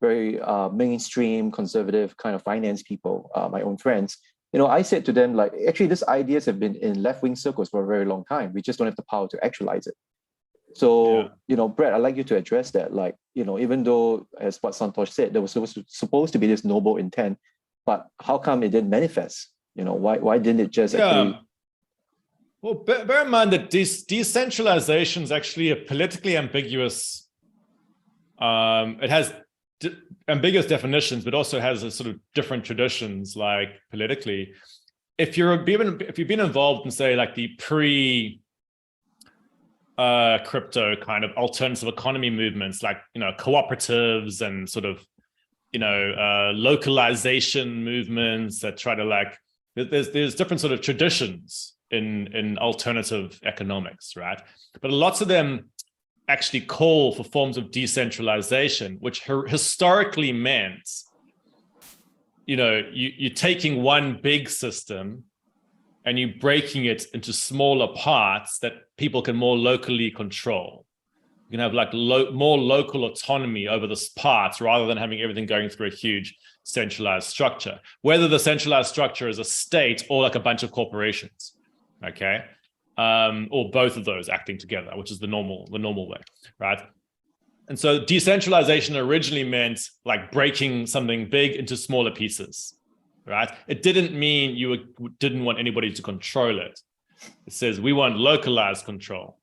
very mainstream, conservative kind of finance people, my own friends. I said to them, like, actually, these ideas have been in left-wing circles for a very long time. We just don't have the power to actualize it. So, Brett, I'd like you to address that. Like, even though, as what Santosh said, there was supposed to be this noble intent, but how come it didn't manifest? Why didn't it just actually? Well, bear in mind that decentralization is actually a politically ambiguous. It has ambiguous definitions, but also has a sort of different traditions, like politically. If you've been involved in, say, like the crypto kind of alternative economy movements, like cooperatives and sort of localization movements that try to, like, there's different sort of traditions in alternative economics, right? But lots of them actually call for forms of decentralization, which historically meant, you're taking one big system and you're breaking it into smaller parts that people can more locally control. You can have like more local autonomy over the parts rather than having everything going through a huge centralized structure, whether the centralized structure is a state or like a bunch of corporations, okay? Or both of those acting together, which is the normal way, right? And so decentralization originally meant like breaking something big into smaller pieces, right? It didn't mean you didn't want anybody to control it. It says we want localized control,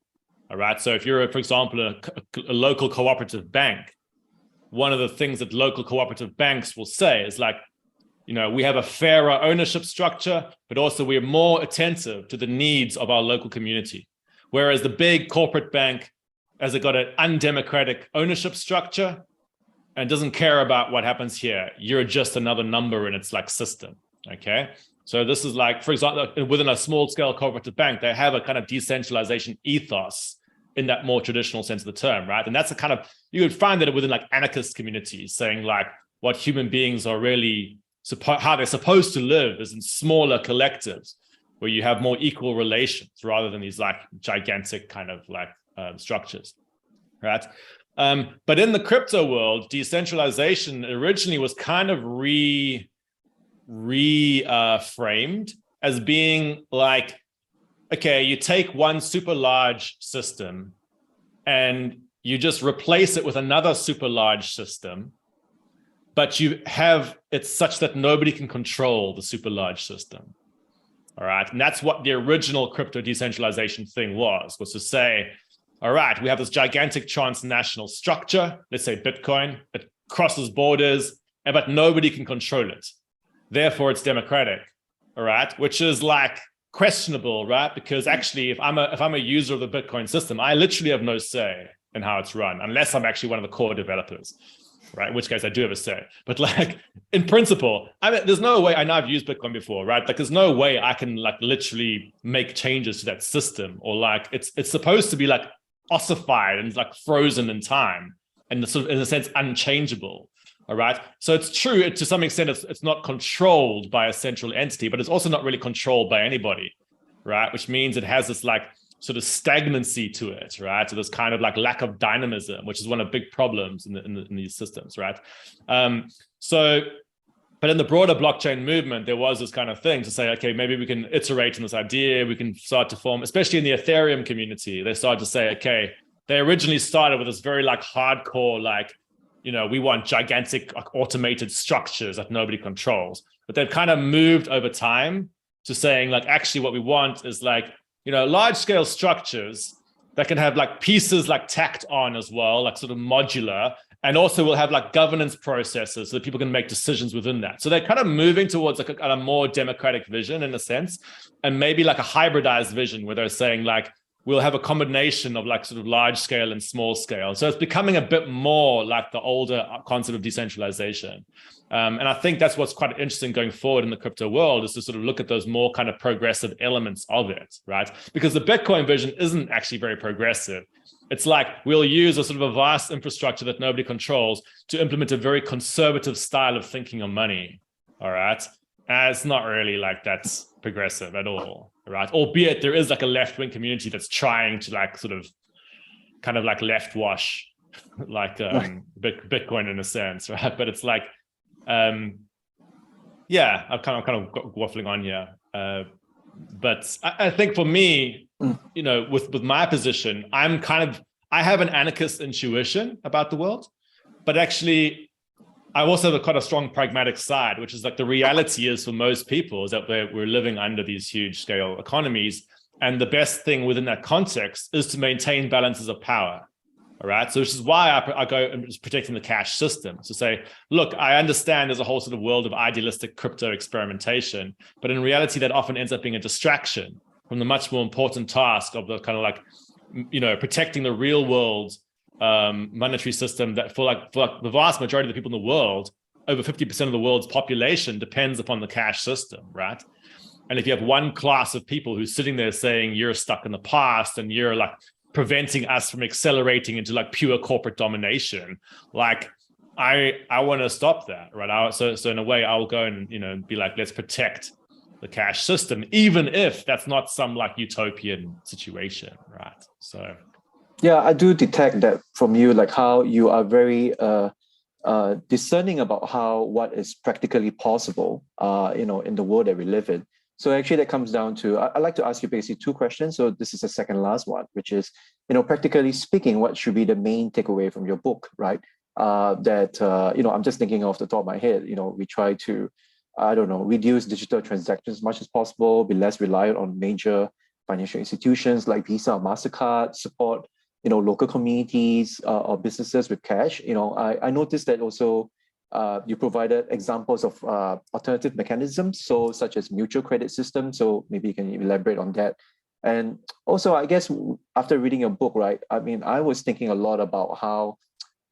all right? So if you're, for example, a local cooperative bank, one of the things that local cooperative banks will say is like, we have a fairer ownership structure, but also we're more attentive to the needs of our local community. Whereas the big corporate bank has got an undemocratic ownership structure and doesn't care about what happens here. You're just another number in its like system, okay? So this is like, for example, within a small scale cooperative bank, they have a kind of decentralization ethos in that more traditional sense of the term, right? And that's a kind of, you would find that within like anarchist communities saying like what human beings are really, how they're supposed to live is in smaller collectives where you have more equal relations rather than these like gigantic kind of like structures, right? But in the crypto world, decentralization originally was kind of framed as being like, okay, you take one super large system and you just replace it with another super large system, but you have it such that nobody can control the super large system. All right. And that's what the original crypto decentralization thing was to say, all right, we have this gigantic transnational structure, let's say Bitcoin, it crosses borders, but nobody can control it. Therefore, it's democratic. All right. Which is like questionable, right? Because actually, if I'm a user of the Bitcoin system, I literally have no say in how it's run, unless I'm actually one of the core developers. Right, in which case I do have a say. But like in principle, I mean, there's no way. I know I've used Bitcoin before, right? Like there's no way I can like literally make changes to that system, or like it's supposed to be like ossified and like frozen in time and sort of in a sense unchangeable. All right. So it's true to some extent it's not controlled by a central entity, but it's also not really controlled by anybody, right? Which means it has this like sort of stagnancy to it, right? So this kind of like lack of dynamism, which is one of the big problems in these systems, right? So But in the broader blockchain movement, there was this kind of thing to say, okay, maybe we can iterate on this idea. We can start to form, especially in the Ethereum community, they started to say, okay, they originally started with this very like hardcore, like, we want gigantic like, automated structures that nobody controls. But they've kind of moved over time to saying like, actually what we want is like, large scale structures that can have like pieces like tacked on as well, like sort of modular. And also we'll have like governance processes so that people can make decisions within that. So they're kind of moving towards like a more democratic vision in a sense, and maybe like a hybridized vision where they're saying like, we'll have a combination of like sort of large scale and small scale. So it's becoming a bit more like the older concept of decentralization. And I think that's what's quite interesting going forward in the crypto world, is to sort of look at those more kind of progressive elements of it, right? Because the Bitcoin vision isn't actually very progressive. It's like we'll use a sort of a vast infrastructure that nobody controls to implement a very conservative style of thinking on money, all right? And it's not really like that's progressive at all, right? Albeit there is like a left-wing community that's trying to like sort of kind of like left wash like Bitcoin in a sense, right? But it's like, yeah, I'm kind of waffling on here. But I think for me, with my position, I have an anarchist intuition about the world, but actually I also have quite a strong pragmatic side, which is like the reality is for most people is that we're living under these huge scale economies. And the best thing within that context is to maintain balances of power. All right. So which is why I go protecting the cash system. To say, look, I understand there's a whole sort of world of idealistic crypto experimentation, but in reality, that often ends up being a distraction from the much more important task of the kind of like, protecting the real world monetary system that for the vast majority of the people in the world, over 50% of the world's population depends upon the cash system, right? And if you have one class of people who's sitting there saying you're stuck in the past and you're like preventing us from accelerating into like pure corporate domination, like I want to stop that, right? So in a way, I'll go and be like, let's protect the cash system, even if that's not some like utopian situation, right? So yeah, I do detect that from you, like how you are very discerning about what is practically possible, in the world that we live in. So actually that comes down to, I'd like to ask you basically two questions. So this is the second last one, which is, practically speaking, what should be the main takeaway from your book, right? I'm just thinking off the top of my head, we try to, reduce digital transactions as much as possible, be less reliant on major financial institutions like Visa or Mastercard, support, local communities or businesses with cash. I noticed that also you provided examples of alternative mechanisms, so such as mutual credit systems. So maybe you can elaborate on that. And also, I guess after reading your book, right, I was thinking a lot about how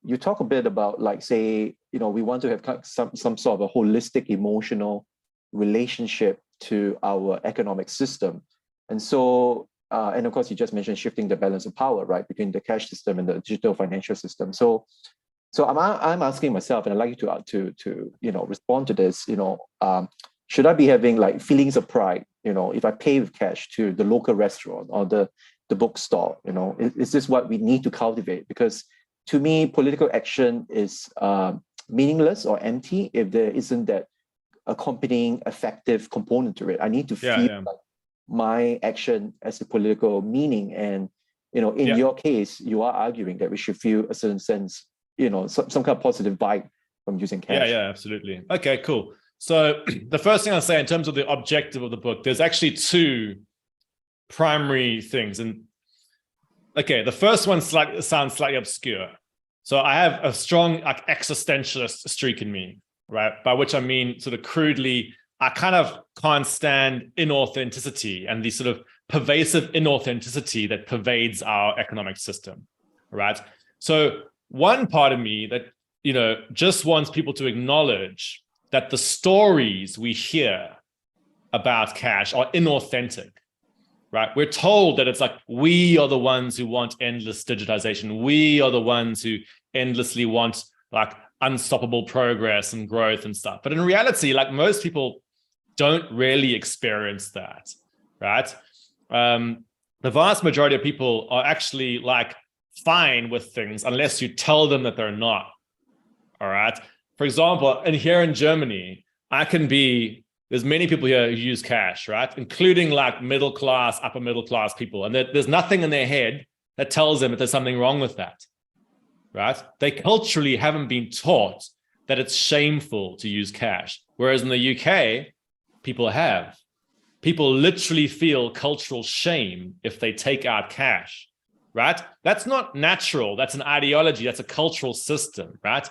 you talk a bit about, like, say, we want to have some sort of a holistic emotional relationship to our economic system. And so, and of course, you just mentioned shifting the balance of power, right, between the cash system and the digital financial system. So I'm asking myself, and I'd like you to respond to this. Should I be having like feelings of pride? If I pay with cash to the local restaurant or the bookstore, is this what we need to cultivate? Because to me, political action is meaningless or empty if there isn't that accompanying effective component to it. I need to feel like my action as a political meaning. And in your case, you are arguing that we should feel a certain sense, some kind of positive vibe from using cash. Yeah, absolutely. Okay, cool. So the first thing I'll say in terms of the objective of the book, there's actually two primary things. And okay, the first one sounds slightly obscure. So I have a strong like existentialist streak in me, right? By which I mean, sort of crudely, I kind of can't stand inauthenticity and the sort of pervasive inauthenticity that pervades our economic system, right? So one part of me that, just wants people to acknowledge that the stories we hear about cash are inauthentic, right? We're told that it's like, we are the ones who want endless digitization. We are the ones who endlessly want like unstoppable progress and growth and stuff. But in reality, like most people don't really experience that, right? The vast majority of people are actually like fine with things unless you tell them that they're not, all right? For example, here in Germany, there's many people here who use cash, right? Including like middle class, upper middle class people. And there's nothing in their head that tells them that there's something wrong with that, right? They culturally haven't been taught that it's shameful to use cash. Whereas in the UK, people have. People literally feel cultural shame if they take out cash, right? That's not natural. That's an ideology. That's a cultural system, right?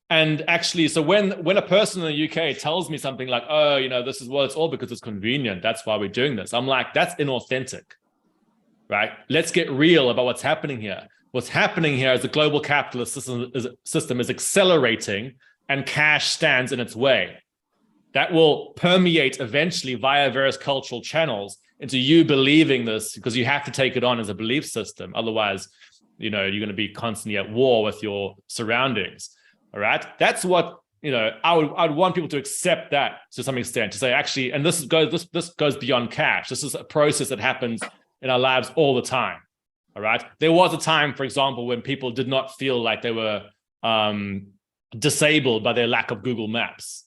And actually, so when a person in the UK tells me something like, oh, this is, well, it's all because it's convenient, that's why we're doing this, I'm like, that's inauthentic, right? Let's get real about what's happening here. What's happening here is the global capitalist system is accelerating and cash stands in its way. That will permeate eventually via various cultural channels into you believing this because you have to take it on as a belief system. Otherwise, you're going to be constantly at war with your surroundings. All right. That's what, I'd want people to accept that to some extent, to say, actually, and this goes beyond cash. This is a process that happens in our lives all the time. All right. There was a time, for example, when people did not feel like they were disabled by their lack of Google Maps.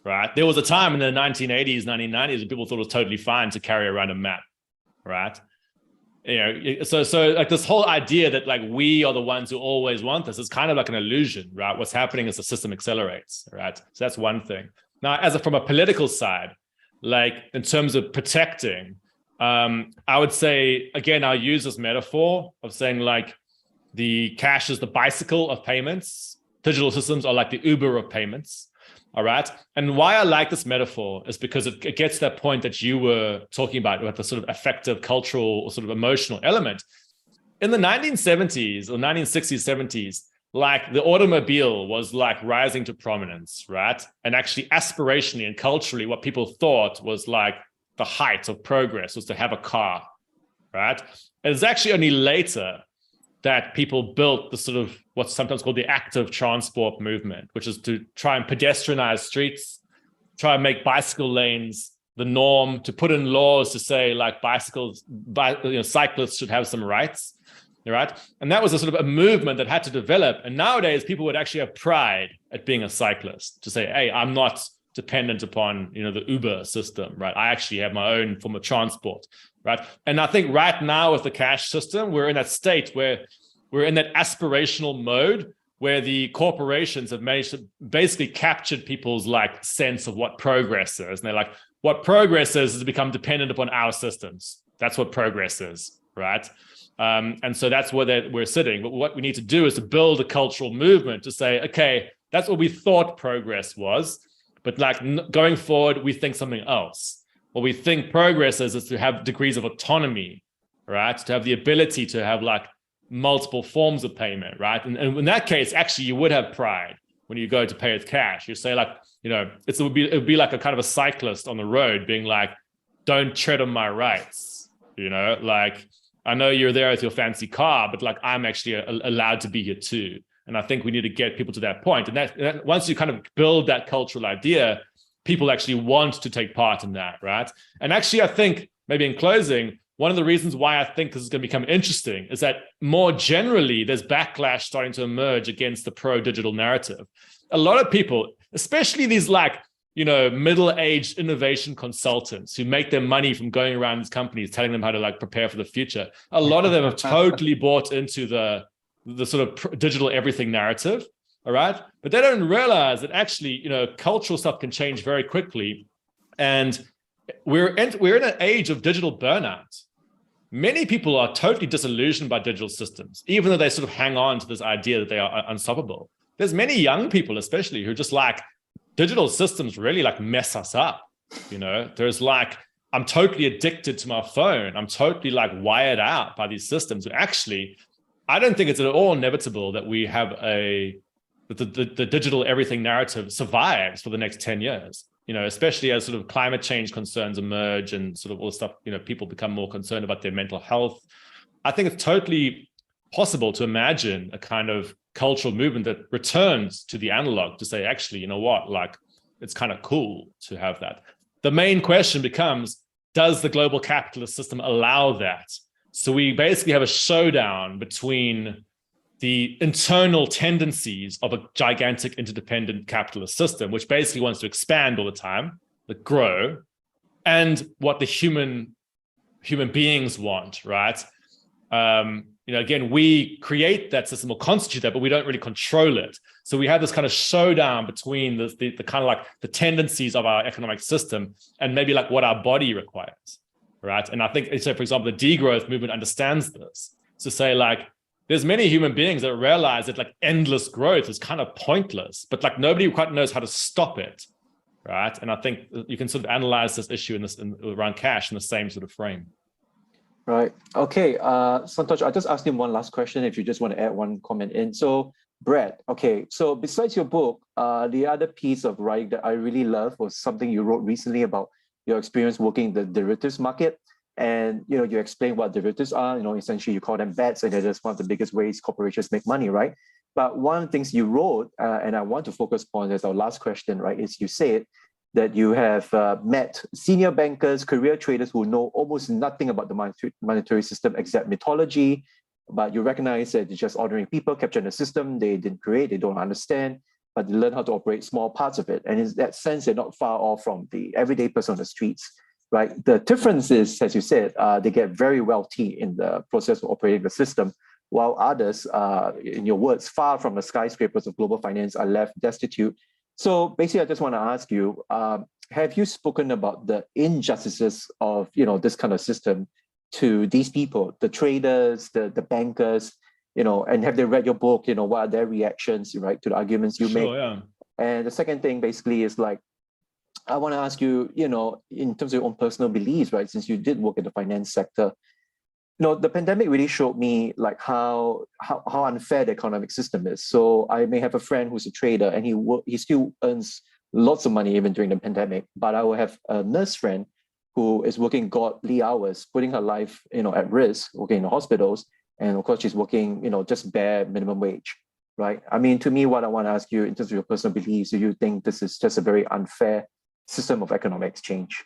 Right. There was a time in the 1980s, 1990s, when people thought it was totally fine to carry around a map. Right. So like this whole idea that like we are the ones who always want this is kind of like an illusion, right? What's happening is the system accelerates, right? So that's one thing. Now, from a political side, like in terms of protecting, I would say, again, I'll use this metaphor of saying like the cash is the bicycle of payments. Digital systems are like the Uber of payments. All right. And why I like this metaphor is because it gets that point that you were talking about the sort of affective, cultural, or sort of emotional element. In the 1970s or 1960s, 70s, like the automobile was like rising to prominence, right? And actually aspirationally and culturally, what people thought was like the height of progress was to have a car, right? And it's actually only later that people built the sort of what's sometimes called the active transport movement, which is to try and pedestrianize streets, try and make bicycle lanes the norm, to put in laws to say like cyclists should have some rights, right? And that was a sort of a movement that had to develop. And nowadays people would actually have pride at being a cyclist, to say, hey, I'm not dependent upon, the Uber system, right? I actually have my own form of transport. Right. And I think right now with the cash system, we're in that state where we're in that aspirational mode where the corporations have managed to basically captured people's like sense of what progress is. And they're like, what progress is to become dependent upon our systems. That's what progress is. Right. And so that's where we're sitting. But what we need to do is to build a cultural movement to say, okay, that's what we thought progress was. But like going forward, we think something else. What we think progress is to have degrees of autonomy, right? To have the ability to have like multiple forms of payment, right? And in that case, actually, you would have pride when you go to pay with cash. You say like, it would be like a kind of a cyclist on the road being like, don't tread on my rights, like, I know you're there with your fancy car, but like, I'm actually allowed to be here too. And I think we need to get people to that point. And that once you kind of build that cultural idea, people actually want to take part in that, right? And actually, I think, maybe in closing, one of the reasons why I think this is going to become interesting is that more generally, there's backlash starting to emerge against the pro-digital narrative. A lot of people, especially these like, middle-aged innovation consultants who make their money from going around these companies, telling them how to like prepare for the future. A lot of them have totally bought into the sort of digital everything narrative. All right. But they don't realize that actually, cultural stuff can change very quickly. And we're in an age of digital burnout. Many people are totally disillusioned by digital systems, even though they sort of hang on to this idea that they are unstoppable. There's many young people, especially, who are just like, digital systems really like mess us up. There's like, I'm totally addicted to my phone. I'm totally like wired out by these systems. And actually, I don't think it's at all inevitable that we have the digital everything narrative survives for the next 10 years, especially as sort of climate change concerns emerge and sort of all the stuff, people become more concerned about their mental health. I think it's totally possible to imagine a kind of cultural movement that returns to the analog to say, actually, like it's kind of cool to have that. The main question becomes, does the global capitalist system allow that? So we basically have a showdown between the internal tendencies of a gigantic interdependent capitalist system, which basically wants to expand all the time, but grow, and what the human beings want, right? Again, we create that system or constitute that, but we don't really control it. So we have this kind of showdown between the kind of like the tendencies of our economic system and maybe like what our body requires, right? And I think, so for example, the degrowth movement understands this. To say like, there's many human beings that realize that like endless growth is kind of pointless, but like nobody quite knows how to stop it, right? And I think you can sort of analyze this issue around cash in the same sort of frame. Right. Okay. Santosh, I'll just ask him one last question if you just want to add one comment in. So, Brett, okay. So besides your book, the other piece of writing that I really love was something you wrote recently about your experience working in the derivatives market. And, you explain what derivatives are, essentially you call them bets, and they're just one of the biggest ways corporations make money, right? But one of the things you wrote, and I want to focus on as our last question, right, is you said that you have met senior bankers, career traders who know almost nothing about the monetary system except mythology, but you recognize that it's just ordinary people capturing the system, they didn't create, they don't understand, but they learn how to operate small parts of it. And in that sense, they're not far off from the everyday person on the streets, right? The difference is, as you said, they get very wealthy in the process of operating the system, while others, in your words, far from the skyscrapers of global finance, are left destitute. So basically, I just want to ask you, have you spoken about the injustices of this kind of system to these people, the traders, the bankers, and have they read your book? What are their reactions, right, to the arguments you make? Yeah. And the second thing basically is like, I want to ask you, in terms of your own personal beliefs, right, since you did work in the finance sector, the pandemic really showed me like how unfair the economic system is. So I may have a friend who's a trader and he still earns lots of money even during the pandemic, but I will have a nurse friend who is working godly hours, putting her life, at risk, working in the hospitals. And of course, she's working, just bare minimum wage, right? I mean, to me, what I want to ask you in terms of your personal beliefs, do you think this is just a very unfair system of economic exchange?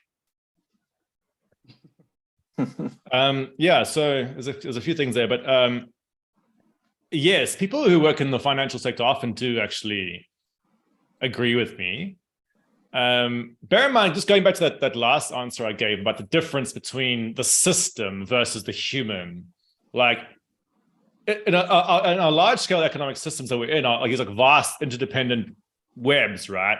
Yeah, so there's a few things there, but yes, people who work in the financial sector often do actually agree with me. Bear in mind, just going back to that last answer I gave about the difference between the system versus the human, like in our large-scale economic systems that we're in are these like vast interdependent webs, right?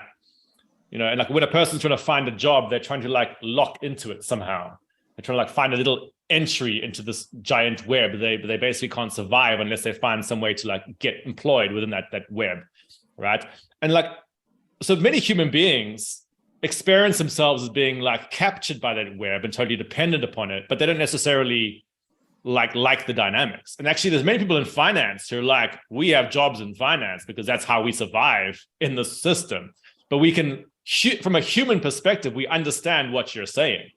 And like when a person's trying to find a job, they're trying to like lock into it somehow. They're trying to like find a little entry into this giant web. They basically can't survive unless they find some way to like get employed within that web, right? And like, so many human beings experience themselves as being like captured by that web and totally dependent upon it, but they don't necessarily like the dynamics. And actually, there's many people in finance who are like, we have jobs in finance because that's how we survive in the system. But we can, from a human perspective, we understand what you're saying.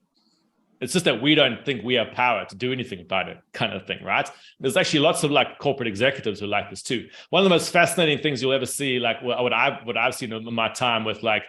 It's just that we don't think we have power to do anything about it, kind of thing, right? There's actually lots of like corporate executives who are like this too. One of the most fascinating things you'll ever see, like what I've seen in my time with like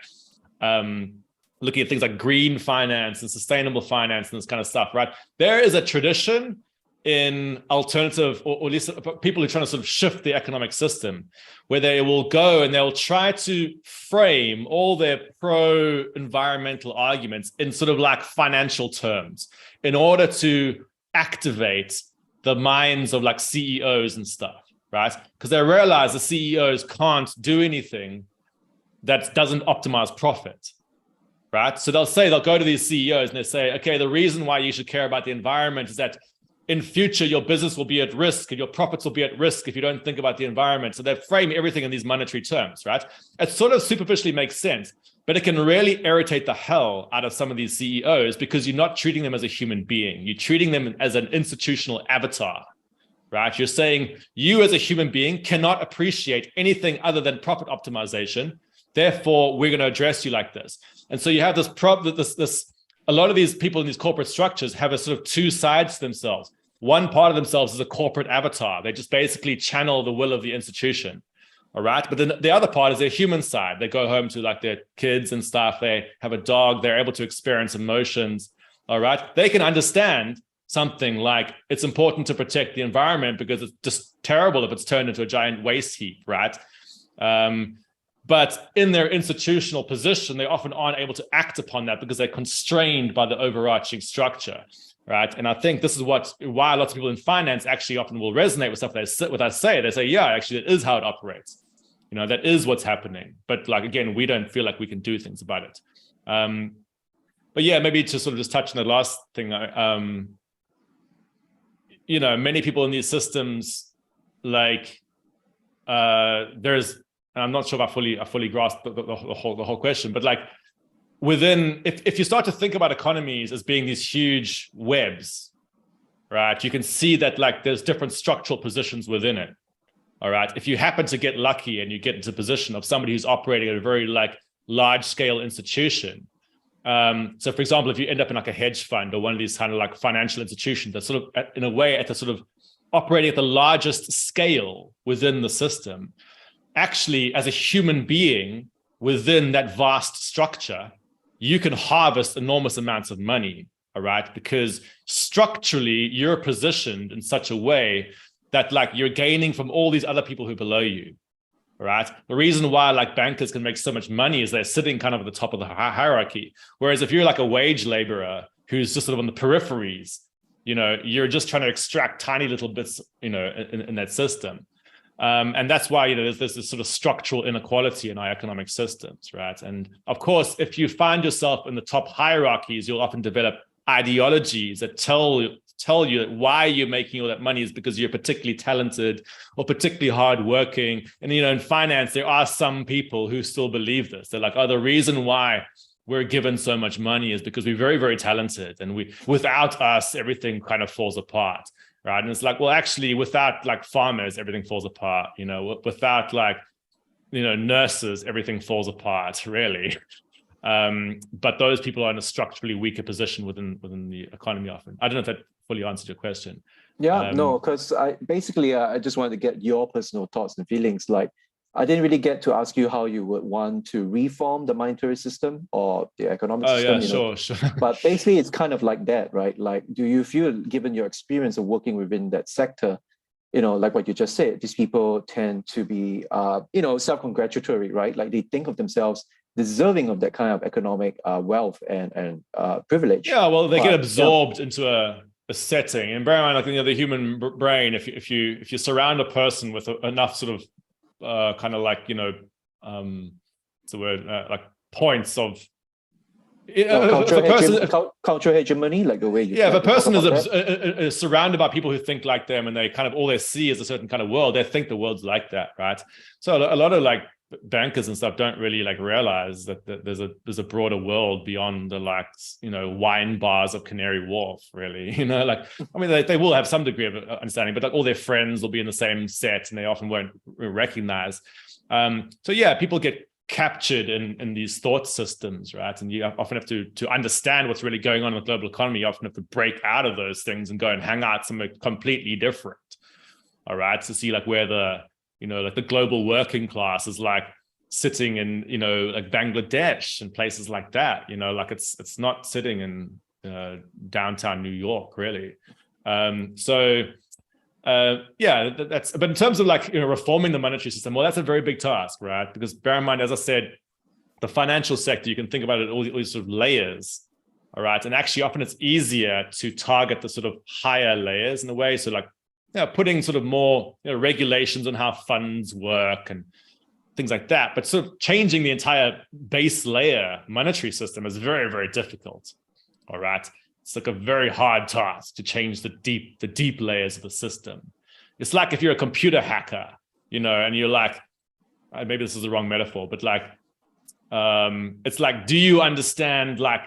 looking at things like green finance and sustainable finance and this kind of stuff, right? There is a tradition in alternative, or at least people who are trying to sort of shift the economic system, where they will go and they'll try to frame all their pro-environmental arguments in sort of like financial terms in order to activate the minds of like CEOs and stuff, right? Because they realize the CEOs can't do anything that doesn't optimize profit, right? So they'll go to these CEOs and they say, okay, the reason why you should care about the environment is that in future, your business will be at risk and your profits will be at risk if you don't think about the environment. So they frame everything in these monetary terms, right? It sort of superficially makes sense, but it can really irritate the hell out of some of these CEOs because you're not treating them as a human being. You're treating them as an institutional avatar, right? You're saying you as a human being cannot appreciate anything other than profit optimization. Therefore, we're going to address you like this. And so you have this problem, a lot of these people in these corporate structures have a sort of two sides to themselves. One part of themselves is a corporate avatar. They just basically channel the will of the institution. All right. But then the other part is their human side. They go home to like their kids and stuff. They have a dog. They're able to experience emotions. All right. They can understand something like it's important to protect the environment because it's just terrible if it's turned into a giant waste heap, right? But in their institutional position, they often aren't able to act upon that because they're constrained by the overarching structure, right? And I think this is why lots of people in finance actually often will resonate with stuff what I say. They say, yeah, actually, that is how it operates. You know, that is what's happening. But like, again, we don't feel like we can do things about it. But yeah, maybe to sort of just touch on the last thing, you know, many people in these systems, like I'm not sure if I fully grasped the whole question, but like within, if you start to think about economies as being these huge webs, right, you can see that like there's different structural positions within it. All right. If you happen to get lucky and you get into a position of somebody who's operating at a very like large scale institution. So for example, if you end up in like a hedge fund or one of these kind of like financial institutions that sort of in a way at the sort of operating at the largest scale within the system, actually as a human being within that vast structure, you can harvest enormous amounts of money, all right? Because structurally you're positioned in such a way that like you're gaining from all these other people who are below you, right? The reason why like bankers can make so much money is they're sitting kind of at the top of the hierarchy. Whereas if you're like a wage laborer who's just sort of on the peripheries, you know, you're just trying to extract tiny little bits, you know, in that system. And that's why, you know, there's this sort of structural inequality in our economic systems, right? And of course, if you find yourself in the top hierarchies, you'll often develop ideologies that tell you that why you're making all that money is because you're particularly talented or particularly hardworking. And, you know, in finance, there are some people who still believe this. They're like, oh, the reason why we're given so much money is because we're very, very talented. And without us, everything kind of falls apart. Right. And it's like, well, actually, without like farmers, everything falls apart. You know, without like, you know, nurses, everything falls apart, really. But those people are in a structurally weaker position within the economy often. I don't know if that fully answered your question. Yeah, no, because I just wanted to get your personal thoughts and feelings. Like, I didn't really get to ask you how you would want to reform the monetary system or the economic system. Yeah, sure. But basically, it's kind of like that, right? Like, do you feel, given your experience of working within that sector, you know, like what you just said, these people tend to be, you know, self-congratulatory, right? Like they think of themselves deserving of that kind of economic wealth and privilege. Yeah, well, they get absorbed into a setting. And bear in mind, like, you know, the human brain, if you surround a person with enough sort of kind of like, you know, what's the word, like points of cultural hegemony, like the way you. Yeah, if a person is surrounded by people who think like them, and they kind of all they see is a certain kind of world, they think the world's like that, right? So a lot of like bankers and stuff don't really like realize that there's a broader world beyond the like, you know, wine bars of Canary Wharf, really. You know, like, I mean, they will have some degree of understanding, but like all their friends will be in the same set and they often won't recognize. So yeah, people get captured in these thought systems, right? And you often have to understand what's really going on in the global economy. You often have to break out of those things and go and hang out somewhere completely different. All right, to see like where the, you know, like the global working class is like sitting in, you know, like Bangladesh and places like that, you know, like it's not sitting in downtown New York, really. Yeah, that's, but in terms of like, you know, reforming the monetary system, well, that's a very big task, right? Because bear in mind, as I said, the financial sector, you can think about it all these sort of layers, all right? And actually often it's easier to target the sort of higher layers in a way. So like, yeah, putting sort of more, you know, regulations on how funds work and things like that. But sort of changing the entire base layer monetary system is very, very difficult. All right. It's like a very hard task to change the deep layers of the system. It's like if you're a computer hacker, you know, and you're like, maybe this is the wrong metaphor, but like, it's like, do you understand like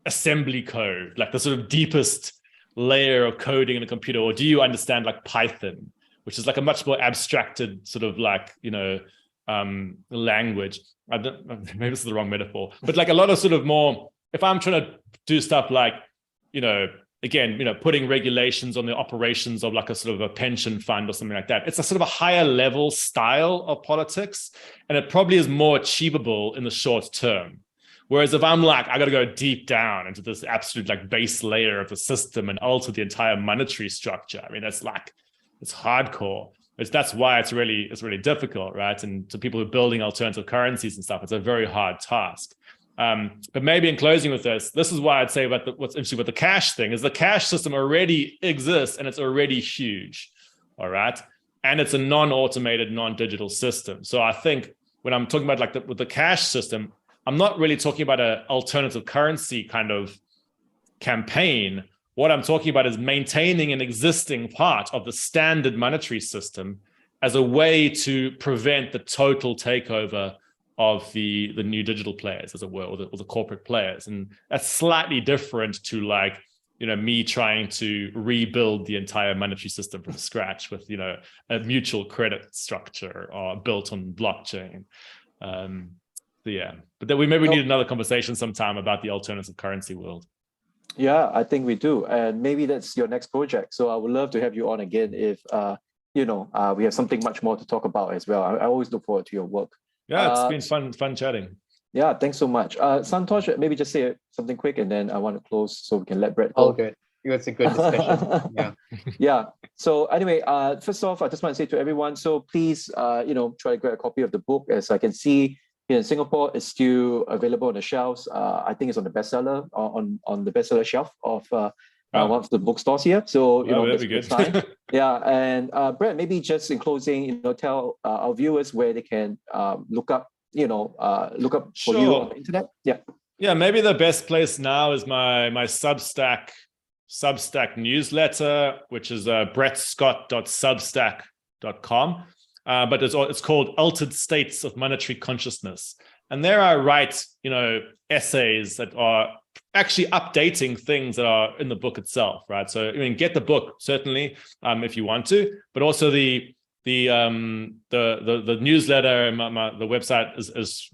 assembly code, like the sort of deepest layer of coding in a computer, or do you understand like Python, which is like a much more abstracted sort of like, you know, language? Maybe this is the wrong metaphor, but like a lot of sort of more, if I'm trying to do stuff like, you know, again, you know, putting regulations on the operations of like a sort of a pension fund or something like that, it's a sort of a higher level style of politics, and it probably is more achievable in the short term. Whereas if I'm like, I got to go deep down into this absolute like base layer of the system and alter the entire monetary structure, I mean, that's like, it's hardcore. That's why it's really difficult, right? And to people who are building alternative currencies and stuff, it's a very hard task. But maybe in closing with this is why I'd say about what's interesting with the cash thing is the cash system already exists and it's already huge, all right? And it's a non-automated, non-digital system. So I think when I'm talking about like with the cash system, I'm not really talking about an alternative currency kind of campaign. What I'm talking about is maintaining an existing part of the standard monetary system as a way to prevent the total takeover of the new digital players, as it were, or the corporate players. And that's slightly different to like, you know, me trying to rebuild the entire monetary system from scratch with, you know, a mutual credit structure or built on blockchain. So yeah, but then we maybe need another conversation sometime about the alternative currency world. Yeah, I think we do. And maybe that's your next project. So I would love to have you on again if, we have something much more to talk about as well. I always look forward to your work. Yeah, it's been fun chatting. Yeah, thanks so much. Santosh, maybe just say something quick and then I want to close so we can let Brett go. All good. It was a good discussion. Yeah. Yeah. So anyway, first off, I just want to say to everyone, so please, try to get a copy of the book. As I can see, here in Singapore, it's still available on the shelves. I think it's on the bestseller on the bestseller shelf of one of the bookstores here. So that'd be good. Sign. Yeah, and Brett, maybe just in closing, tell our viewers where they can look up for you on the internet. Yeah. Yeah, maybe the best place now is my Substack newsletter, which is brettscott.substack.com. But it's called Altered States of Monetary Consciousness. And there I write, essays that are actually updating things that are in the book itself, right? So, get the book, certainly, if you want to, but also the newsletter and the website is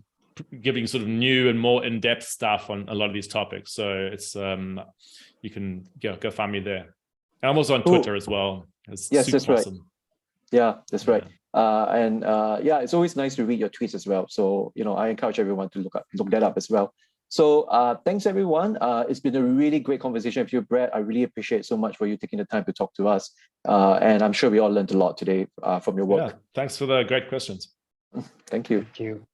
giving sort of new and more in-depth stuff on a lot of these topics. So it's, you can go find me there. And I'm also on Twitter as well. Yes, that's awesome. Right. Yeah, that's right. It's always nice to read your tweets as well. So, I encourage everyone to look that up as well. So thanks, everyone. It's been a really great conversation with you, Brett. I really appreciate so much for you taking the time to talk to us. And I'm sure we all learned a lot today from your work. Yeah, thanks for the great questions. Thank you. Thank you.